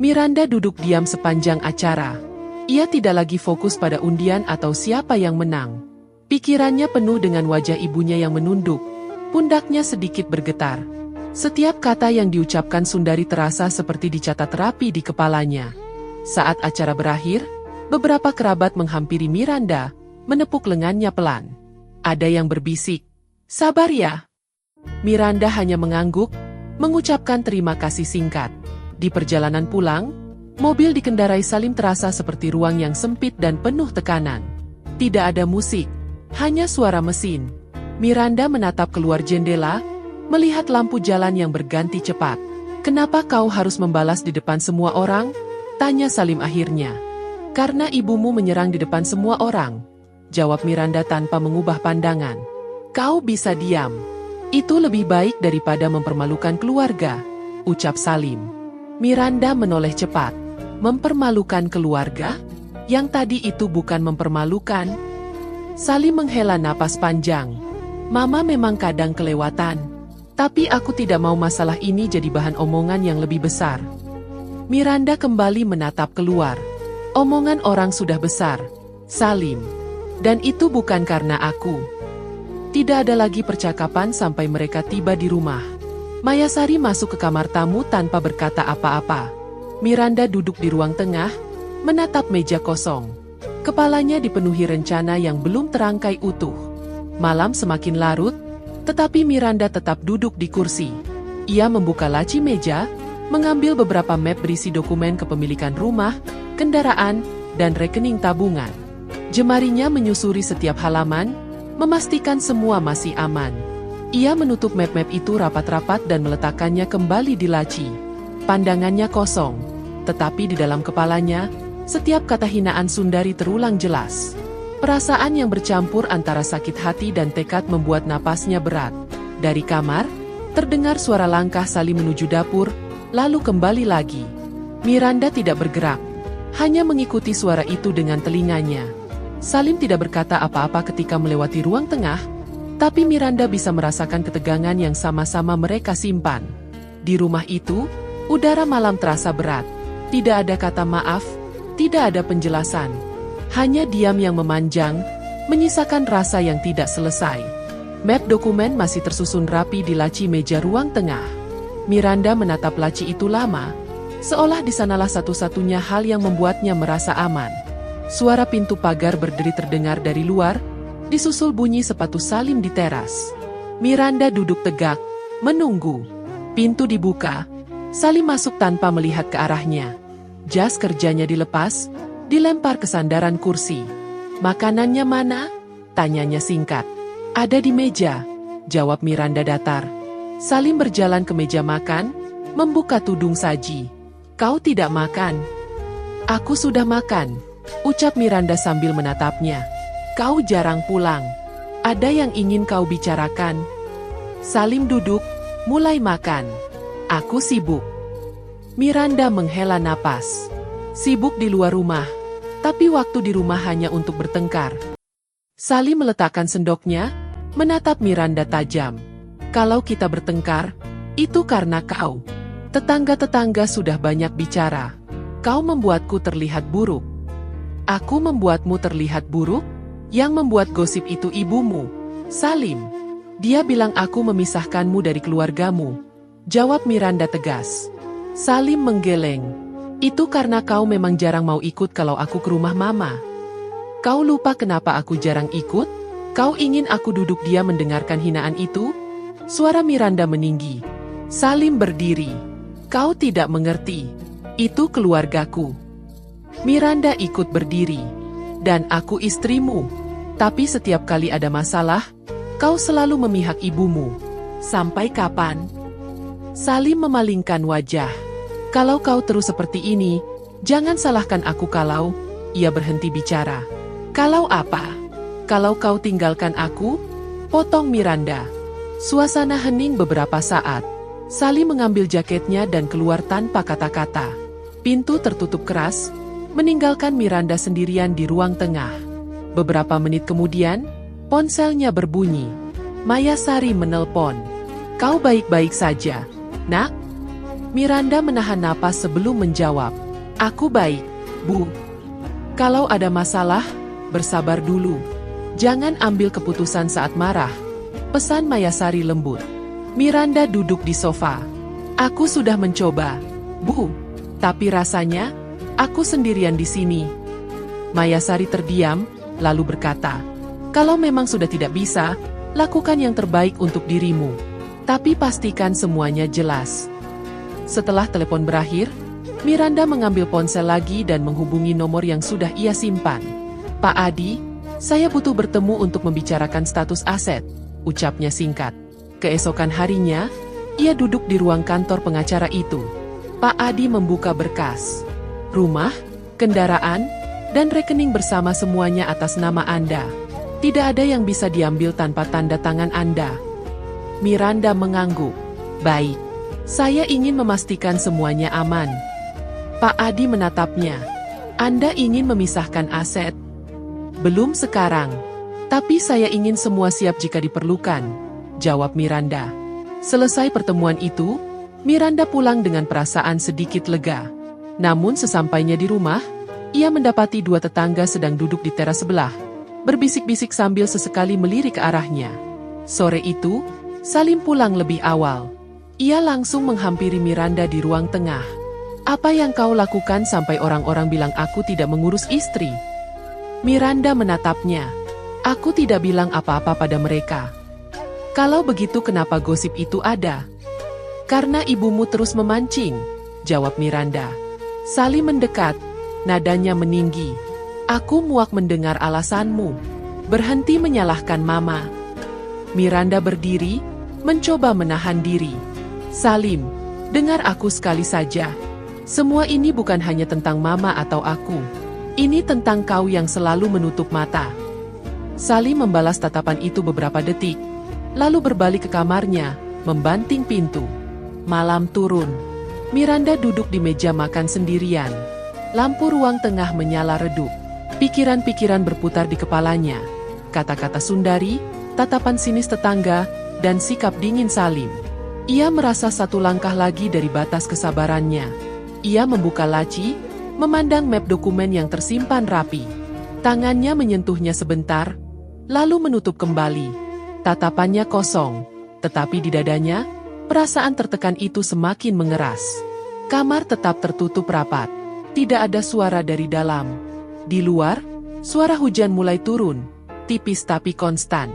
Miranda duduk diam sepanjang acara. Ia tidak lagi fokus pada undian atau siapa yang menang. Pikirannya penuh dengan wajah ibunya yang menunduk, pundaknya sedikit bergetar. Setiap kata yang diucapkan Sundari terasa seperti dicatat rapi di kepalanya. Saat acara berakhir, beberapa kerabat menghampiri Miranda, menepuk lengannya pelan. Ada yang berbisik, "Sabar ya." Miranda hanya mengangguk, mengucapkan terima kasih singkat. Di perjalanan pulang, mobil dikendarai Salim terasa seperti ruang yang sempit dan penuh tekanan. Tidak ada musik, hanya suara mesin. Miranda menatap keluar jendela, melihat lampu jalan yang berganti cepat. "Kenapa kau harus membalas di depan semua orang?" tanya Salim akhirnya. "Karena ibumu menyerang di depan semua orang," jawab Miranda tanpa mengubah pandangan. "Kau bisa diam. Itu lebih baik daripada mempermalukan keluarga," ucap Salim. Miranda menoleh cepat. Mempermalukan keluarga? Yang tadi itu bukan mempermalukan. Salim menghela napas panjang. "Mama memang kadang kelewatan. Tapi aku tidak mau masalah ini jadi bahan omongan yang lebih besar." Miranda kembali menatap keluar. "Omongan orang sudah besar, Salim. Dan itu bukan karena aku." Tidak ada lagi percakapan sampai mereka tiba di rumah. Mayasari masuk ke kamar tamu tanpa berkata apa-apa. Miranda duduk di ruang tengah, menatap meja kosong. Kepalanya dipenuhi rencana yang belum terangkai utuh. Malam semakin larut, tetapi Miranda tetap duduk di kursi. Ia membuka laci meja, mengambil beberapa map berisi dokumen kepemilikan rumah, kendaraan, dan rekening tabungan. Jemarinya menyusuri setiap halaman, memastikan semua masih aman. Ia menutup map-map itu rapat-rapat dan meletakkannya kembali di laci. Pandangannya kosong, tetapi di dalam kepalanya, setiap kata hinaan Sundari terulang jelas. Perasaan yang bercampur antara sakit hati dan tekad membuat napasnya berat. Dari kamar, terdengar suara langkah Salim menuju dapur, lalu kembali lagi. Miranda tidak bergerak, hanya mengikuti suara itu dengan telinganya. Salim tidak berkata apa-apa ketika melewati ruang tengah, tapi Miranda bisa merasakan ketegangan yang sama-sama mereka simpan. Di rumah itu, udara malam terasa berat. Tidak ada kata maaf, tidak ada penjelasan. Hanya diam yang memanjang, menyisakan rasa yang tidak selesai. Map dokumen masih tersusun rapi di laci meja ruang tengah. Miranda menatap laci itu lama, seolah di sanalah satu-satunya hal yang membuatnya merasa aman. Suara pintu pagar berderi terdengar dari luar, disusul bunyi sepatu Salim di teras. Miranda duduk tegak, menunggu. Pintu dibuka, Salim masuk tanpa melihat ke arahnya. Jas kerjanya dilepas, dilempar ke sandaran kursi. "Makanannya mana?" tanyanya singkat. "Ada di meja," jawab Miranda datar. Salim berjalan ke meja makan, membuka tudung saji. "Kau tidak makan?" "Aku sudah makan," ucap Miranda sambil menatapnya. "Kau jarang pulang. Ada yang ingin kau bicarakan?" Salim duduk, mulai makan. "Aku sibuk." Miranda menghela napas. Sibuk di luar rumah, tapi waktu di rumah hanya untuk bertengkar. Salim meletakkan sendoknya, menatap Miranda tajam. "Kalau kita bertengkar, itu karena kau. Tetangga-tetangga sudah banyak bicara. Kau membuatku terlihat buruk." "Aku membuatmu terlihat buruk? Yang membuat gosip itu ibumu, Salim. Dia bilang aku memisahkanmu dari keluargamu," jawab Miranda tegas. Salim menggeleng. "Itu karena kau memang jarang mau ikut kalau aku ke rumah mama. Kau lupa kenapa aku jarang ikut? Kau ingin aku duduk diam mendengarkan hinaan itu?" Suara Miranda meninggi. Salim berdiri. "Kau tidak mengerti. Itu keluargaku." Miranda ikut berdiri. "Dan aku istrimu. Tapi setiap kali ada masalah, kau selalu memihak ibumu. Sampai kapan?" Salim memalingkan wajah. "Kalau kau terus seperti ini, jangan salahkan aku kalau..." Ia berhenti bicara. "Kalau apa? Kalau kau tinggalkan aku?" potong Miranda. Suasana hening beberapa saat. Salim mengambil jaketnya dan keluar tanpa kata-kata. Pintu tertutup keras, meninggalkan Miranda sendirian di ruang tengah. Beberapa menit kemudian, ponselnya berbunyi. Mayasari menelpon. "Kau baik-baik saja, nak?" Miranda menahan napas sebelum menjawab. "Aku baik, Bu. Kalau ada masalah, bersabar dulu. Jangan ambil keputusan saat marah," pesan Mayasari lembut. Miranda duduk di sofa. "Aku sudah mencoba, Bu. Tapi rasanya, aku sendirian di sini." Mayasari terdiam, lalu berkata, "Kalau memang sudah tidak bisa, lakukan yang terbaik untuk dirimu. Tapi pastikan semuanya jelas." Setelah telepon berakhir, Miranda mengambil ponsel lagi dan menghubungi nomor yang sudah ia simpan. "Pak Adi, saya butuh bertemu untuk membicarakan status aset," ucapnya singkat. Keesokan harinya, ia duduk di ruang kantor pengacara itu. Pak Adi membuka berkas. "Rumah, kendaraan, dan rekening bersama semuanya atas nama Anda. Tidak ada yang bisa diambil tanpa tanda tangan Anda." Miranda mengangguk. "Baik. Saya ingin memastikan semuanya aman." Pak Adi menatapnya. "Anda ingin memisahkan aset?" "Belum sekarang. Tapi saya ingin semua siap jika diperlukan," jawab Miranda. Selesai pertemuan itu, Miranda pulang dengan perasaan sedikit lega. Namun sesampainya di rumah, ia mendapati dua tetangga sedang duduk di teras sebelah, berbisik-bisik sambil sesekali melirik ke arahnya. Sore itu, Salim pulang lebih awal. Ia langsung menghampiri Miranda di ruang tengah. "Apa yang kau lakukan sampai orang-orang bilang aku tidak mengurus istri?" Miranda menatapnya. "Aku tidak bilang apa-apa pada mereka." "Kalau begitu kenapa gosip itu ada?" "Karena ibumu terus memancing," jawab Miranda. Salim mendekat, nadanya meninggi. "Aku muak mendengar alasanmu. Berhenti menyalahkan Mama." Miranda berdiri, mencoba menahan diri. "Salim, dengar aku sekali saja. Semua ini bukan hanya tentang Mama atau aku. Ini tentang kau yang selalu menutup mata." Salim membalas tatapan itu beberapa detik, lalu berbalik ke kamarnya, membanting pintu. Malam turun. Miranda duduk di meja makan sendirian. Lampu ruang tengah menyala redup. Pikiran-pikiran berputar di kepalanya. Kata-kata Sundari, tatapan sinis tetangga, dan sikap dingin Salim. Ia merasa satu langkah lagi dari batas kesabarannya. Ia membuka laci, memandang map dokumen yang tersimpan rapi. Tangannya menyentuhnya sebentar, lalu menutup kembali. Tatapannya kosong, tetapi di dadanya, perasaan tertekan itu semakin mengeras. Kamar tetap tertutup rapat. Tidak ada suara dari dalam. Di luar, suara hujan mulai turun, tipis tapi konstan.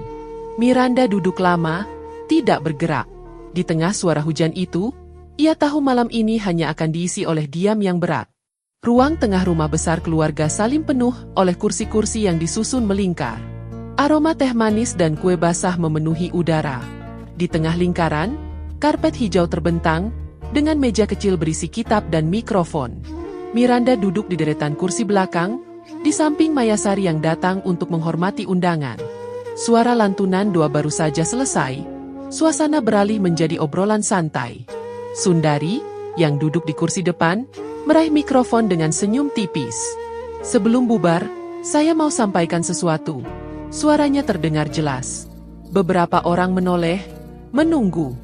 Miranda duduk lama, tidak bergerak. Di tengah suara hujan itu, ia tahu malam ini hanya akan diisi oleh diam yang berat. Ruang tengah rumah besar keluarga Salim penuh oleh kursi-kursi yang disusun melingkar. Aroma teh manis dan kue basah memenuhi udara. Di tengah lingkaran, karpet hijau terbentang, dengan meja kecil berisi kitab dan mikrofon. Miranda duduk di deretan kursi belakang, di samping Mayasari yang datang untuk menghormati undangan. Suara lantunan doa baru saja selesai, suasana beralih menjadi obrolan santai. Sundari, yang duduk di kursi depan, meraih mikrofon dengan senyum tipis. "Sebelum bubar, saya mau sampaikan sesuatu." Suaranya terdengar jelas. Beberapa orang menoleh, menunggu.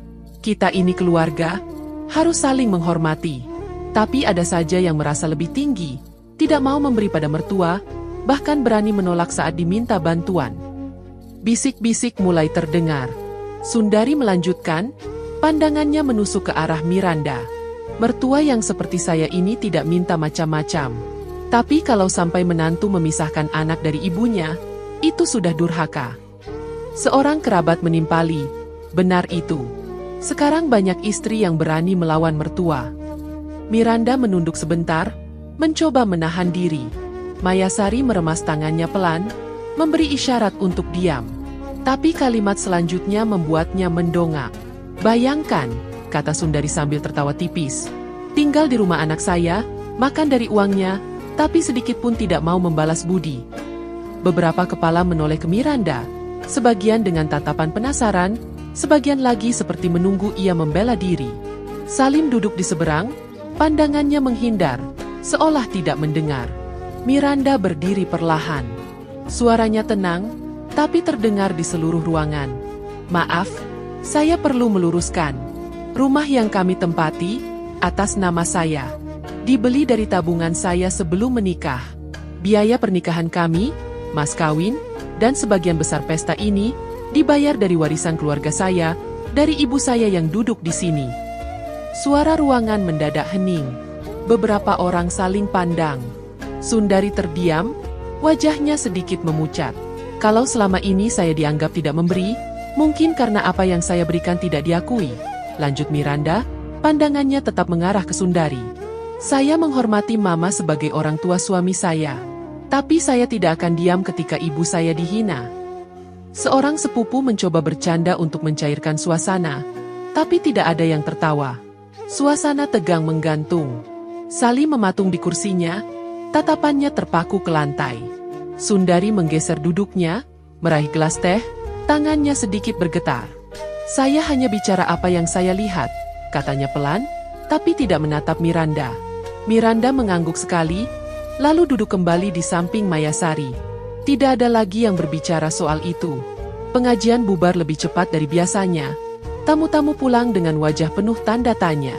Kita ini keluarga, harus saling menghormati. Tapi ada saja yang merasa lebih tinggi, tidak mau memberi pada mertua, bahkan berani menolak saat diminta bantuan. Bisik-bisik mulai terdengar. Sundari melanjutkan, pandangannya menusuk ke arah Miranda. "Mertua yang seperti saya ini tidak minta macam-macam. Tapi kalau sampai menantu memisahkan anak dari ibunya, itu sudah durhaka." Seorang kerabat menimpali, "Benar itu. Sekarang banyak istri yang berani melawan mertua." Miranda menunduk sebentar, mencoba menahan diri. Mayasari meremas tangannya pelan, memberi isyarat untuk diam. Tapi kalimat selanjutnya membuatnya mendongak. "Bayangkan," kata Sundari sambil tertawa tipis, "tinggal di rumah anak saya, makan dari uangnya, tapi sedikit pun tidak mau membalas budi." Beberapa kepala menoleh ke Miranda, sebagian dengan tatapan penasaran, sebagian lagi seperti menunggu ia membela diri. Salim duduk di seberang, pandangannya menghindar, seolah tidak mendengar. Miranda berdiri perlahan. Suaranya tenang, tapi terdengar di seluruh ruangan. "Maaf, saya perlu meluruskan. Rumah yang kami tempati, atas nama saya, dibeli dari tabungan saya sebelum menikah. Biaya pernikahan kami, mas kawin, dan sebagian besar pesta ini, dibayar dari warisan keluarga saya, dari ibu saya yang duduk di sini." Suara ruangan mendadak hening. Beberapa orang saling pandang. Sundari terdiam, wajahnya sedikit memucat. "Kalau selama ini saya dianggap tidak memberi, mungkin karena apa yang saya berikan tidak diakui," lanjut Miranda, pandangannya tetap mengarah ke Sundari. "Saya menghormati Mama sebagai orang tua suami saya. Tapi saya tidak akan diam ketika ibu saya dihina." Seorang sepupu mencoba bercanda untuk mencairkan suasana, tapi tidak ada yang tertawa. Suasana tegang menggantung. Salim mematung di kursinya, tatapannya terpaku ke lantai. Sundari menggeser duduknya, meraih gelas teh, tangannya sedikit bergetar. "Saya hanya bicara apa yang saya lihat," katanya pelan, tapi tidak menatap Miranda. Miranda mengangguk sekali, lalu duduk kembali di samping Mayasari. Tidak ada lagi yang berbicara soal itu. Pengajian bubar lebih cepat dari biasanya. Tamu-tamu pulang dengan wajah penuh tanda tanya.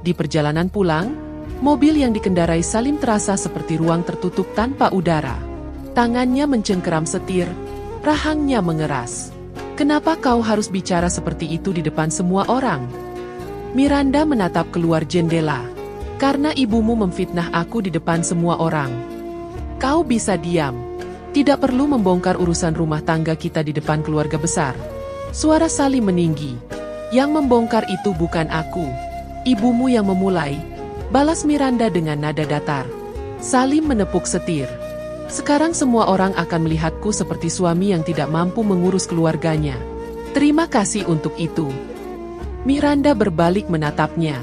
Di perjalanan pulang, mobil yang dikendarai Salim terasa seperti ruang tertutup tanpa udara. Tangannya mencengkeram setir, rahangnya mengeras. "Kenapa kau harus bicara seperti itu di depan semua orang?" Miranda menatap keluar jendela. "Karena ibumu memfitnah aku di depan semua orang. Kau bisa diam. Tidak perlu membongkar urusan rumah tangga kita di depan keluarga besar." Suara Salim meninggi. "Yang membongkar itu bukan aku. Ibumu yang memulai," balas Miranda dengan nada datar. Salim menepuk setir. "Sekarang semua orang akan melihatku seperti suami yang tidak mampu mengurus keluarganya. Terima kasih untuk itu." Miranda berbalik menatapnya.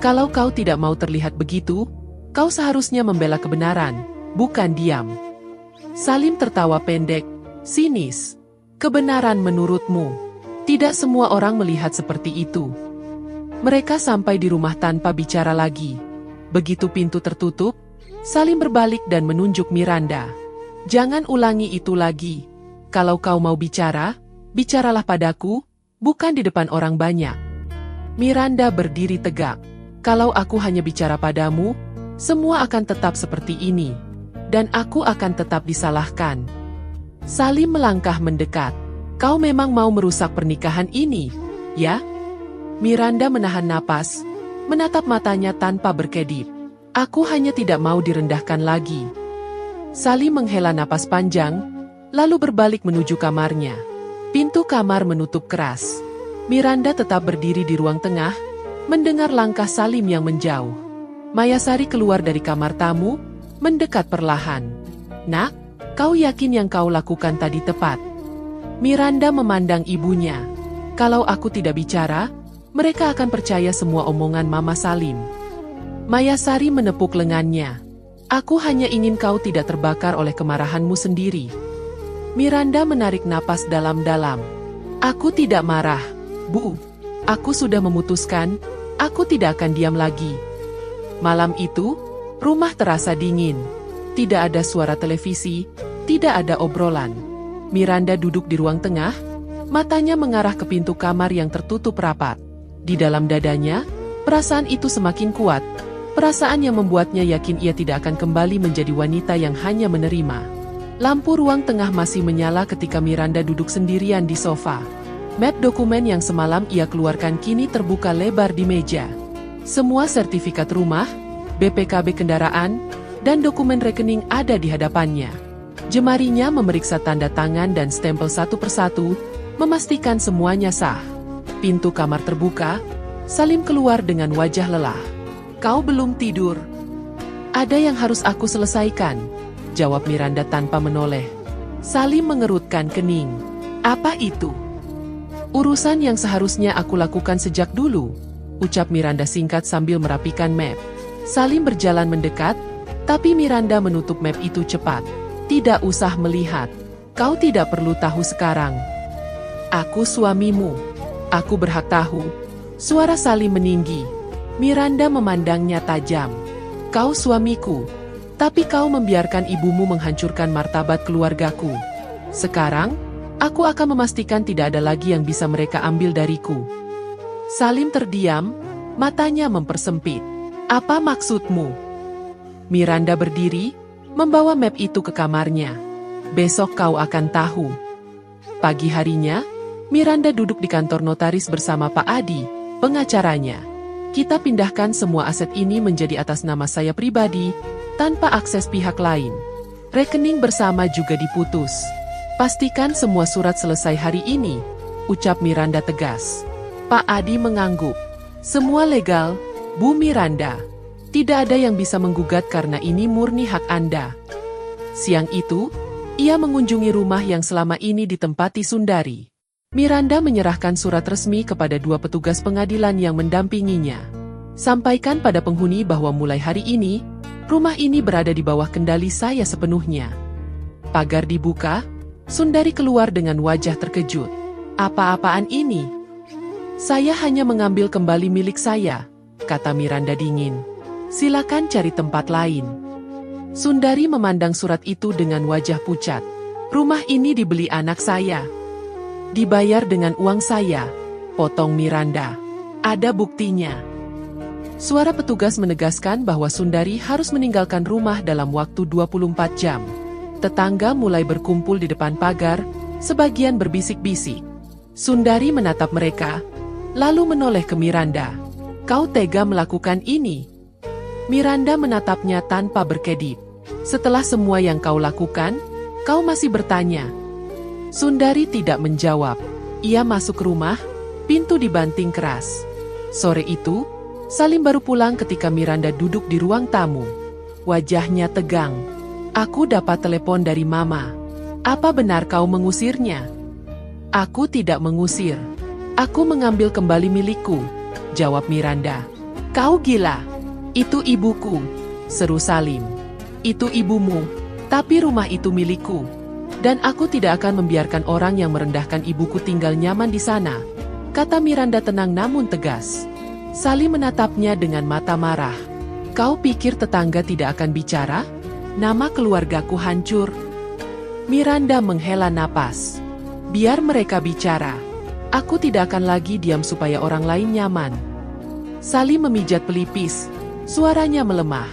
"Kalau kau tidak mau terlihat begitu, kau seharusnya membela kebenaran, bukan diam." Salim tertawa pendek, sinis. "Kebenaran menurutmu? Tidak semua orang melihat seperti itu." Mereka sampai di rumah tanpa bicara lagi. Begitu pintu tertutup, Salim berbalik dan menunjuk Miranda. "Jangan ulangi itu lagi. Kalau kau mau bicara, bicaralah padaku, bukan di depan orang banyak." Miranda berdiri tegak. "Kalau aku hanya bicara padamu, semua akan tetap seperti ini. dan aku akan tetap disalahkan. Salim melangkah mendekat. Kau memang mau merusak pernikahan ini, ya? Miranda menahan napas, menatap matanya tanpa berkedip. Aku hanya tidak mau direndahkan lagi. Salim menghela napas panjang, lalu berbalik menuju kamarnya. Pintu kamar menutup keras. Miranda tetap berdiri di ruang tengah, mendengar langkah Salim yang menjauh. Mayasari keluar dari kamar tamu, mendekat perlahan. Nak, kau yakin yang kau lakukan tadi tepat? Miranda memandang ibunya. Kalau aku tidak bicara, mereka akan percaya semua omongan Mama Salim. Mayasari menepuk lengannya. Aku hanya ingin kau tidak terbakar oleh kemarahanmu sendiri. Miranda menarik napas dalam-dalam. Aku tidak marah, Bu. Aku sudah memutuskan, aku tidak akan diam lagi. Malam itu, rumah terasa dingin. Tidak ada suara televisi, tidak ada obrolan. Miranda duduk di ruang tengah, matanya mengarah ke pintu kamar yang tertutup rapat. Di dalam dadanya, perasaan itu semakin kuat. Perasaan yang membuatnya yakin ia tidak akan kembali menjadi wanita yang hanya menerima. Lampu ruang tengah masih menyala ketika Miranda duduk sendirian di sofa. Map dokumen yang semalam ia keluarkan kini terbuka lebar di meja. Semua sertifikat rumah, BPKB kendaraan, dan dokumen rekening ada di hadapannya. Jemarinya memeriksa tanda tangan dan stempel satu persatu, memastikan semuanya sah. Pintu kamar terbuka, Salim keluar dengan wajah lelah. Kau belum tidur? Ada yang harus aku selesaikan, jawab Miranda tanpa menoleh. Salim mengerutkan kening. Apa itu? Urusan yang seharusnya aku lakukan sejak dulu, ucap Miranda singkat sambil merapikan map. Salim berjalan mendekat, tapi Miranda menutup map itu cepat. Tidak usah melihat. Kau tidak perlu tahu sekarang. Aku suamimu. Aku berhak tahu. Suara Salim meninggi. Miranda memandangnya tajam. Kau suamiku, tapi kau membiarkan ibumu menghancurkan martabat keluargaku. Sekarang, aku akan memastikan tidak ada lagi yang bisa mereka ambil dariku. Salim terdiam, matanya mempersempit. Apa maksudmu? Miranda berdiri, membawa map itu ke kamarnya. Besok kau akan tahu. Pagi harinya, Miranda duduk di kantor notaris bersama Pak Adi, pengacaranya. Kita pindahkan semua aset ini menjadi atas nama saya pribadi, tanpa akses pihak lain. Rekening bersama juga diputus. Pastikan semua surat selesai hari ini, ucap Miranda tegas. Pak Adi mengangguk. Semua legal, Bu Miranda. Tidak ada yang bisa menggugat karena ini murni hak Anda. Siang itu, ia mengunjungi rumah yang selama ini ditempati Sundari. Miranda menyerahkan surat resmi kepada dua petugas pengadilan yang mendampinginya. Sampaikan pada penghuni bahwa mulai hari ini, rumah ini berada di bawah kendali saya sepenuhnya. Pagar dibuka, Sundari keluar dengan wajah terkejut. Apa-apaan ini? Saya hanya mengambil kembali milik saya, kata Miranda dingin. Silakan cari tempat lain. Sundari memandang surat itu dengan wajah pucat. Rumah ini dibeli anak saya. Dibayar dengan uang saya, potong Miranda. Ada buktinya. Suara petugas menegaskan bahwa Sundari harus meninggalkan rumah dalam waktu 24 jam. Tetangga mulai berkumpul di depan pagar, sebagian berbisik-bisik. Sundari menatap mereka, lalu menoleh ke Miranda. Kau tega melakukan ini? Miranda menatapnya tanpa berkedip. Setelah semua yang kau lakukan, kau masih bertanya. Sundari tidak menjawab. Ia masuk rumah, pintu dibanting keras. Sore itu, Salim baru pulang ketika Miranda duduk di ruang tamu. Wajahnya tegang. Aku dapat telepon dari Mama. Apa benar kau mengusirnya? Aku tidak mengusir. Aku mengambil kembali milikku, jawab Miranda. Kau gila. Itu ibuku, seru Salim. Itu ibumu, tapi rumah itu milikku. Dan aku tidak akan membiarkan orang yang merendahkan ibuku tinggal nyaman di sana, kata Miranda tenang namun tegas. Salim menatapnya dengan mata marah. Kau pikir tetangga tidak akan bicara? Nama keluargaku hancur. Miranda menghela napas. Biar mereka bicara. Aku tidak akan lagi diam supaya orang lain nyaman. Salim memijat pelipis. Suaranya melemah.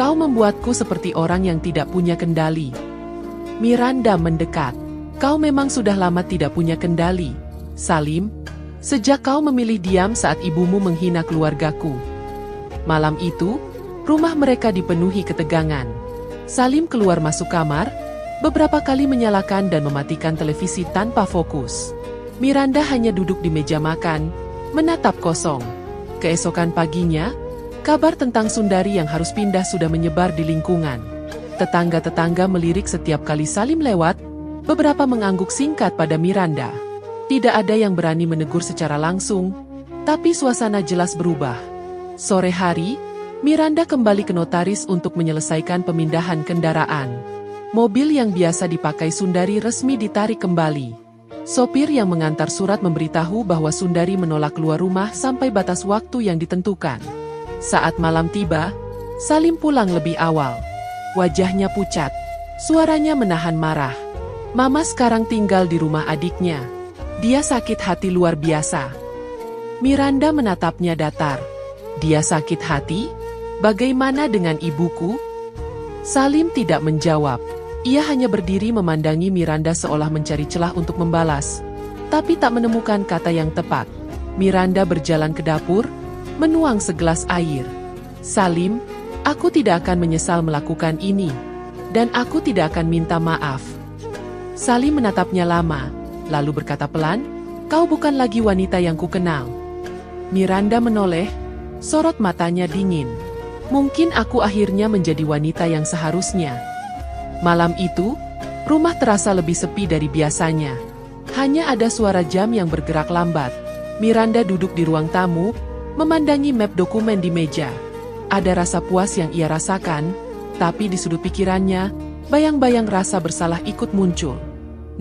Kau membuatku seperti orang yang tidak punya kendali. Miranda mendekat. Kau memang sudah lama tidak punya kendali, Salim. Sejak kau memilih diam saat ibumu menghina keluargaku. Malam itu, rumah mereka dipenuhi ketegangan. Salim keluar masuk kamar, beberapa kali menyalakan dan mematikan televisi tanpa fokus. Miranda hanya duduk di meja makan, menatap kosong. Keesokan paginya, kabar tentang Sundari yang harus pindah sudah menyebar di lingkungan. Tetangga-tetangga melirik setiap kali Salim lewat, beberapa mengangguk singkat pada Miranda. Tidak ada yang berani menegur secara langsung, tapi suasana jelas berubah. Sore hari, Miranda kembali ke notaris untuk menyelesaikan pemindahan kendaraan. Mobil yang biasa dipakai Sundari resmi ditarik kembali. Sopir yang mengantar surat memberitahu bahwa Sundari menolak keluar rumah sampai batas waktu yang ditentukan. Saat malam tiba, Salim pulang lebih awal. Wajahnya pucat, suaranya menahan marah. Mama sekarang tinggal di rumah adiknya. Dia sakit hati luar biasa. Miranda menatapnya datar. Dia sakit hati? Bagaimana dengan ibuku? Salim tidak menjawab. Ia hanya berdiri memandangi Miranda seolah mencari celah untuk membalas. Tapi tak menemukan kata yang tepat. Miranda berjalan ke dapur, menuang segelas air. Salim, aku tidak akan menyesal melakukan ini. Dan aku tidak akan minta maaf. Salim menatapnya lama. Lalu berkata pelan, kau bukan lagi wanita yang kukenal. Miranda menoleh, sorot matanya dingin. Mungkin aku akhirnya menjadi wanita yang seharusnya. Malam itu, rumah terasa lebih sepi dari biasanya. Hanya ada suara jam yang bergerak lambat. Miranda duduk di ruang tamu, memandangi map dokumen di meja. Ada rasa puas yang ia rasakan, tapi di sudut pikirannya, bayang-bayang rasa bersalah ikut muncul.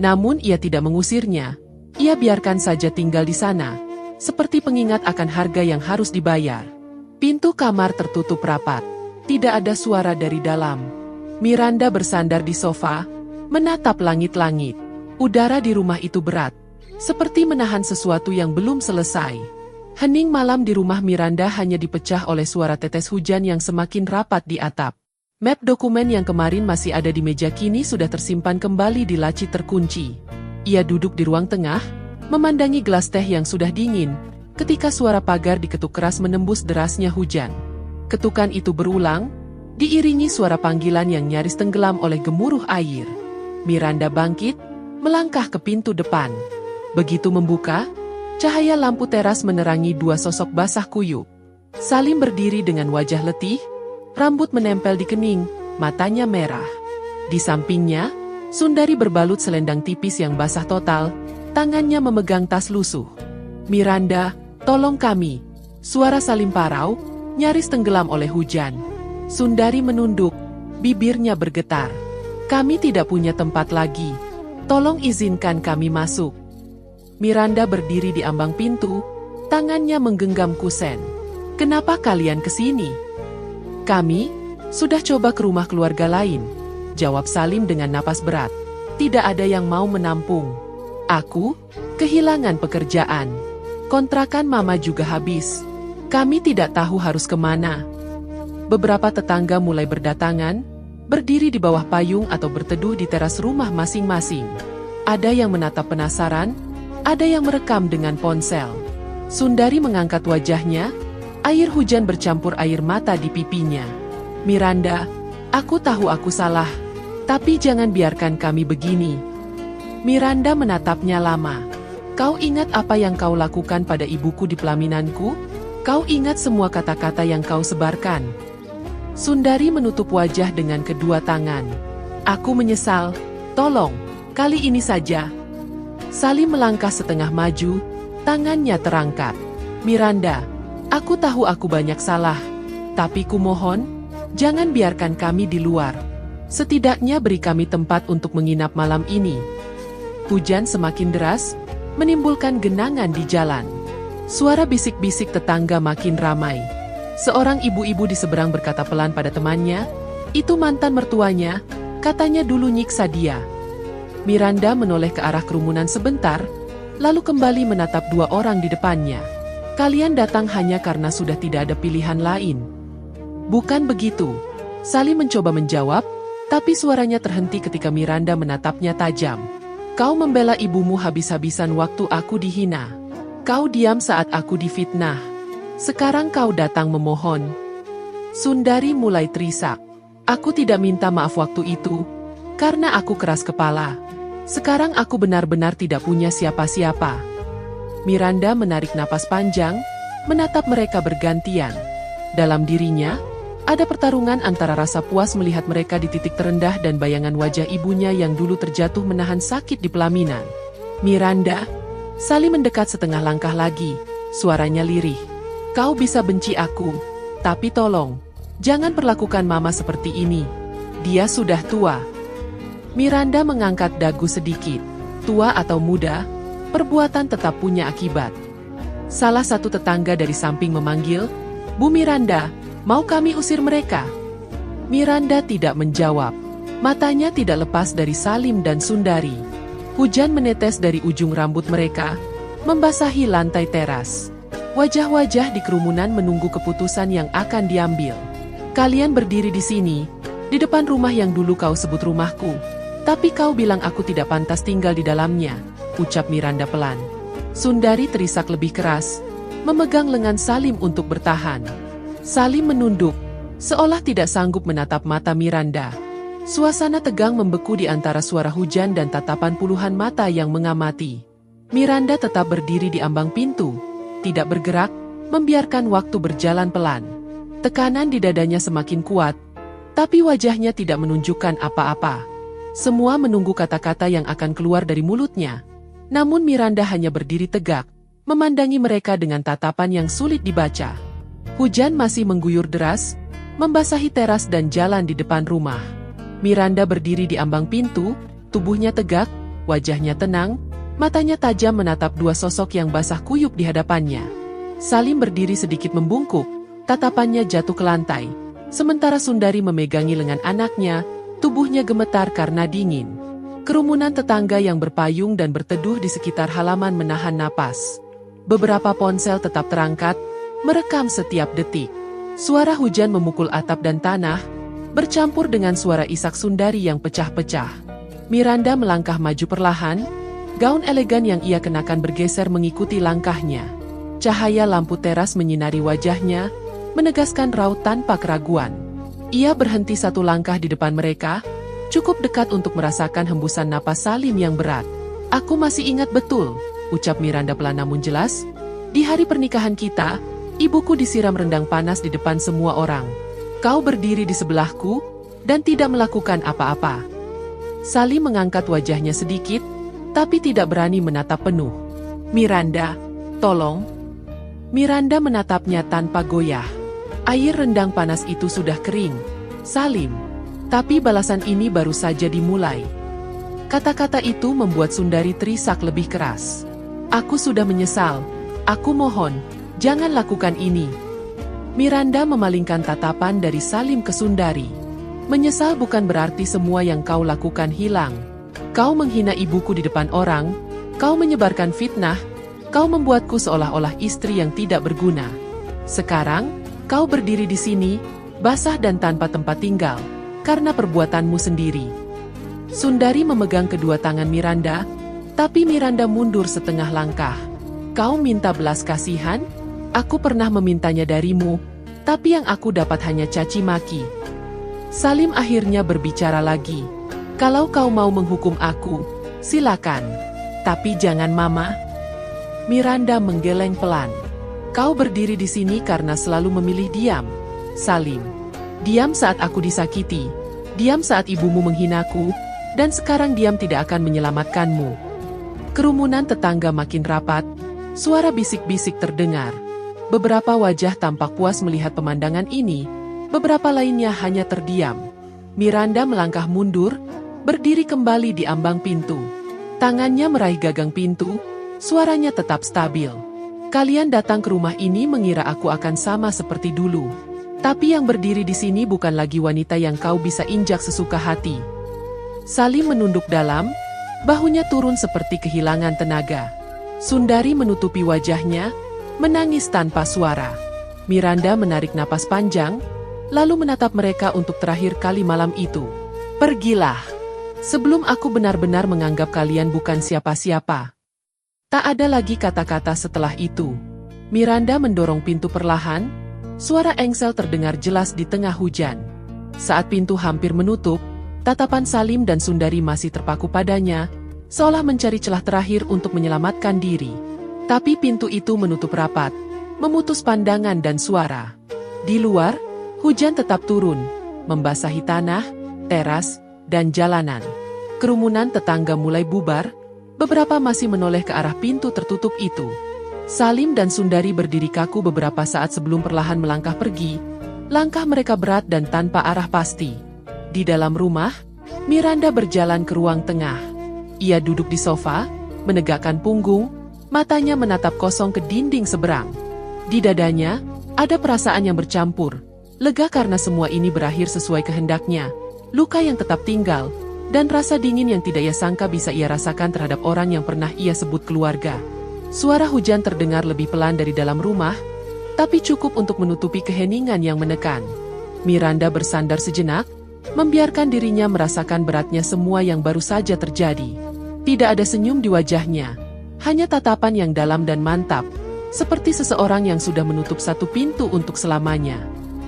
Namun ia tidak mengusirnya, ia biarkan saja tinggal di sana, seperti pengingat akan harga yang harus dibayar. Pintu kamar tertutup rapat, tidak ada suara dari dalam. Miranda bersandar di sofa, menatap langit-langit. Udara di rumah itu berat, seperti menahan sesuatu yang belum selesai. Hening malam di rumah Miranda hanya dipecah oleh suara tetes hujan yang semakin rapat di atap. Map dokumen yang kemarin masih ada di meja kini sudah tersimpan kembali di laci terkunci. Ia duduk di ruang tengah, memandangi gelas teh yang sudah dingin, ketika suara pagar diketuk keras menembus derasnya hujan. Ketukan itu berulang, diiringi suara panggilan yang nyaris tenggelam oleh gemuruh air. Miranda bangkit, melangkah ke pintu depan. Begitu membuka, cahaya lampu teras menerangi dua sosok basah kuyup. Salim berdiri dengan wajah letih, rambut menempel di kening, matanya merah. Di sampingnya, Sundari berbalut selendang tipis yang basah total, tangannya memegang tas lusuh. Miranda, tolong kami. Suara Salim parau, nyaris tenggelam oleh hujan. Sundari menunduk, bibirnya bergetar. Kami tidak punya tempat lagi. Tolong izinkan kami masuk. Miranda berdiri di ambang pintu, tangannya menggenggam kusen. Kenapa kalian ke sini? Kami sudah coba ke rumah keluarga lain, jawab Salim dengan napas berat. Tidak ada yang mau menampung. Aku kehilangan pekerjaan. Kontrakan mama juga habis. Kami tidak tahu harus kemana. Beberapa tetangga mulai berdatangan, berdiri di bawah payung atau berteduh di teras rumah masing-masing. Ada yang menatap penasaran, ada yang merekam dengan ponsel. Sundari mengangkat wajahnya, air hujan bercampur air mata di pipinya. Miranda, aku tahu aku salah, tapi jangan biarkan kami begini. Miranda menatapnya lama. Kau ingat apa yang kau lakukan pada ibuku di pelaminanku? Kau ingat semua kata-kata yang kau sebarkan? Sundari menutup wajah dengan kedua tangan. Aku menyesal, tolong, kali ini saja. Salim melangkah setengah maju, tangannya terangkat. Miranda, aku tahu aku banyak salah, tapi kumohon, jangan biarkan kami di luar. Setidaknya beri kami tempat untuk menginap malam ini. Hujan semakin deras, menimbulkan genangan di jalan. Suara bisik-bisik tetangga makin ramai. Seorang ibu-ibu di seberang berkata pelan pada temannya, itu mantan mertuanya, katanya dulu nyiksa dia. Miranda menoleh ke arah kerumunan sebentar, lalu kembali menatap dua orang di depannya. Kalian datang hanya karena sudah tidak ada pilihan lain. Bukan begitu. Salim mencoba menjawab, tapi suaranya terhenti ketika Miranda menatapnya tajam. Kau membela ibumu habis-habisan waktu aku dihina. Kau diam saat aku difitnah. Sekarang kau datang memohon. Sundari mulai terisak. Aku tidak minta maaf waktu itu, karena aku keras kepala. Sekarang aku benar-benar tidak punya siapa-siapa. Miranda menarik napas panjang, menatap mereka bergantian. Dalam dirinya, ada pertarungan antara rasa puas melihat mereka di titik terendah dan bayangan wajah ibunya yang dulu terjatuh menahan sakit di pelaminan. Miranda, Salim mendekat setengah langkah lagi, suaranya lirih. Kau bisa benci aku, tapi tolong, jangan perlakukan mama seperti ini. Dia sudah tua. Miranda mengangkat dagu sedikit. Tua atau muda, perbuatan tetap punya akibat. Salah satu tetangga dari samping memanggil, Bu Miranda, mau kami usir mereka? Miranda tidak menjawab. Matanya tidak lepas dari Salim dan Sundari. Hujan menetes dari ujung rambut mereka, membasahi lantai teras. Wajah-wajah di kerumunan menunggu keputusan yang akan diambil. Kalian berdiri di sini, di depan rumah yang dulu kau sebut rumahku. Tapi kau bilang aku tidak pantas tinggal di dalamnya, ucap Miranda pelan. Sundari terisak lebih keras, memegang lengan Salim untuk bertahan. Salim menunduk, seolah tidak sanggup menatap mata Miranda. Suasana tegang membeku di antara suara hujan dan tatapan puluhan mata yang mengamati. Miranda tetap berdiri di ambang pintu, tidak bergerak, membiarkan waktu berjalan pelan. Tekanan di dadanya semakin kuat, tapi wajahnya tidak menunjukkan apa-apa. Semua menunggu kata-kata yang akan keluar dari mulutnya. Namun Miranda hanya berdiri tegak, memandangi mereka dengan tatapan yang sulit dibaca. Hujan masih mengguyur deras, membasahi teras dan jalan di depan rumah. Miranda berdiri di ambang pintu, tubuhnya tegak, wajahnya tenang, matanya tajam menatap dua sosok yang basah kuyup di hadapannya. Salim berdiri sedikit membungkuk, tatapannya jatuh ke lantai. Sementara Sundari memegangi lengan anaknya, tubuhnya gemetar karena dingin. Kerumunan tetangga yang berpayung dan berteduh di sekitar halaman menahan napas. Beberapa ponsel tetap terangkat, merekam setiap detik. Suara hujan memukul atap dan tanah, bercampur dengan suara isak Sundari yang pecah-pecah. Miranda melangkah maju perlahan, gaun elegan yang ia kenakan bergeser mengikuti langkahnya. Cahaya lampu teras menyinari wajahnya, menegaskan raut tanpa keraguan. Ia berhenti satu langkah di depan mereka, cukup dekat untuk merasakan hembusan napas Salim yang berat. Aku masih ingat betul, ucap Miranda pelan namun jelas. Di hari pernikahan kita, ibuku disiram rendang panas di depan semua orang. Kau berdiri di sebelahku, dan tidak melakukan apa-apa. Salim mengangkat wajahnya sedikit, tapi tidak berani menatap penuh. Miranda, tolong. Miranda menatapnya tanpa goyah. Air rendang panas itu sudah kering, Salim. Tapi balasan ini baru saja dimulai. Kata-kata itu membuat Sundari terisak lebih keras. Aku sudah menyesal. Aku mohon, jangan lakukan ini. Miranda memalingkan tatapan dari Salim ke Sundari. Menyesal bukan berarti semua yang kau lakukan hilang. Kau menghina ibuku di depan orang, kau menyebarkan fitnah, kau membuatku seolah-olah istri yang tidak berguna. Sekarang, kau berdiri di sini, basah dan tanpa tempat tinggal, karena perbuatanmu sendiri. Sundari memegang kedua tangan Miranda, tapi Miranda mundur setengah langkah. Kau minta belas kasihan? Aku pernah memintanya darimu, tapi yang aku dapat hanya caci maki. Salim akhirnya berbicara lagi. Kalau kau mau menghukum aku, silakan. Tapi jangan mama. Miranda menggeleng pelan. Kau berdiri di sini karena selalu memilih diam, Salim. Diam saat aku disakiti, diam saat ibumu menghinaku, dan sekarang diam tidak akan menyelamatkanmu. Kerumunan tetangga makin rapat, suara bisik-bisik terdengar. Beberapa wajah tampak puas melihat pemandangan ini, beberapa lainnya hanya terdiam. Miranda melangkah mundur, berdiri kembali di ambang pintu. Tangannya meraih gagang pintu, suaranya tetap stabil. Kalian datang ke rumah ini mengira aku akan sama seperti dulu. Tapi yang berdiri di sini bukan lagi wanita yang kau bisa injak sesuka hati. Salim menunduk dalam, bahunya turun seperti kehilangan tenaga. Sundari menutupi wajahnya, menangis tanpa suara. Miranda menarik napas panjang, lalu menatap mereka untuk terakhir kali malam itu. Pergilah. Sebelum aku benar-benar menganggap kalian bukan siapa-siapa. Tak ada lagi kata-kata setelah itu. Miranda mendorong pintu perlahan, suara engsel terdengar jelas di tengah hujan. Saat pintu hampir menutup, tatapan Salim dan Sundari masih terpaku padanya, seolah mencari celah terakhir untuk menyelamatkan diri. Tapi pintu itu menutup rapat, memutus pandangan dan suara. Di luar, hujan tetap turun, membasahi tanah, teras, dan jalanan. Kerumunan tetangga mulai bubar, beberapa masih menoleh ke arah pintu tertutup itu. Salim dan Sundari berdiri kaku beberapa saat sebelum perlahan melangkah pergi. Langkah mereka berat dan tanpa arah pasti. Di dalam rumah, Miranda berjalan ke ruang tengah. Ia duduk di sofa, menegakkan punggung, matanya menatap kosong ke dinding seberang. Di dadanya, ada perasaan yang bercampur. Lega karena semua ini berakhir sesuai kehendaknya, luka yang tetap tinggal, dan rasa dingin yang tidak ia sangka bisa ia rasakan terhadap orang yang pernah ia sebut keluarga. Suara hujan terdengar lebih pelan dari dalam rumah, tapi cukup untuk menutupi keheningan yang menekan. Miranda bersandar sejenak, membiarkan dirinya merasakan beratnya semua yang baru saja terjadi. Tidak ada senyum di wajahnya, hanya tatapan yang dalam dan mantap, seperti seseorang yang sudah menutup satu pintu untuk selamanya.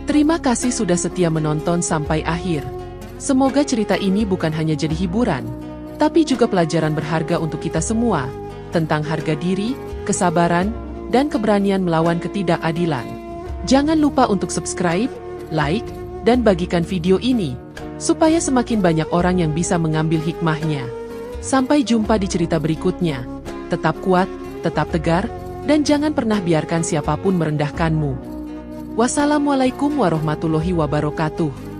Terima kasih sudah setia menonton sampai akhir. Semoga cerita ini bukan hanya jadi hiburan, tapi juga pelajaran berharga untuk kita semua, tentang harga diri, kesabaran, dan keberanian melawan ketidakadilan. Jangan lupa untuk subscribe, like, dan bagikan video ini, supaya semakin banyak orang yang bisa mengambil hikmahnya. Sampai jumpa di cerita berikutnya. Tetap kuat, tetap tegar, dan jangan pernah biarkan siapapun merendahkanmu. Wassalamualaikum warahmatullahi wabarakatuh.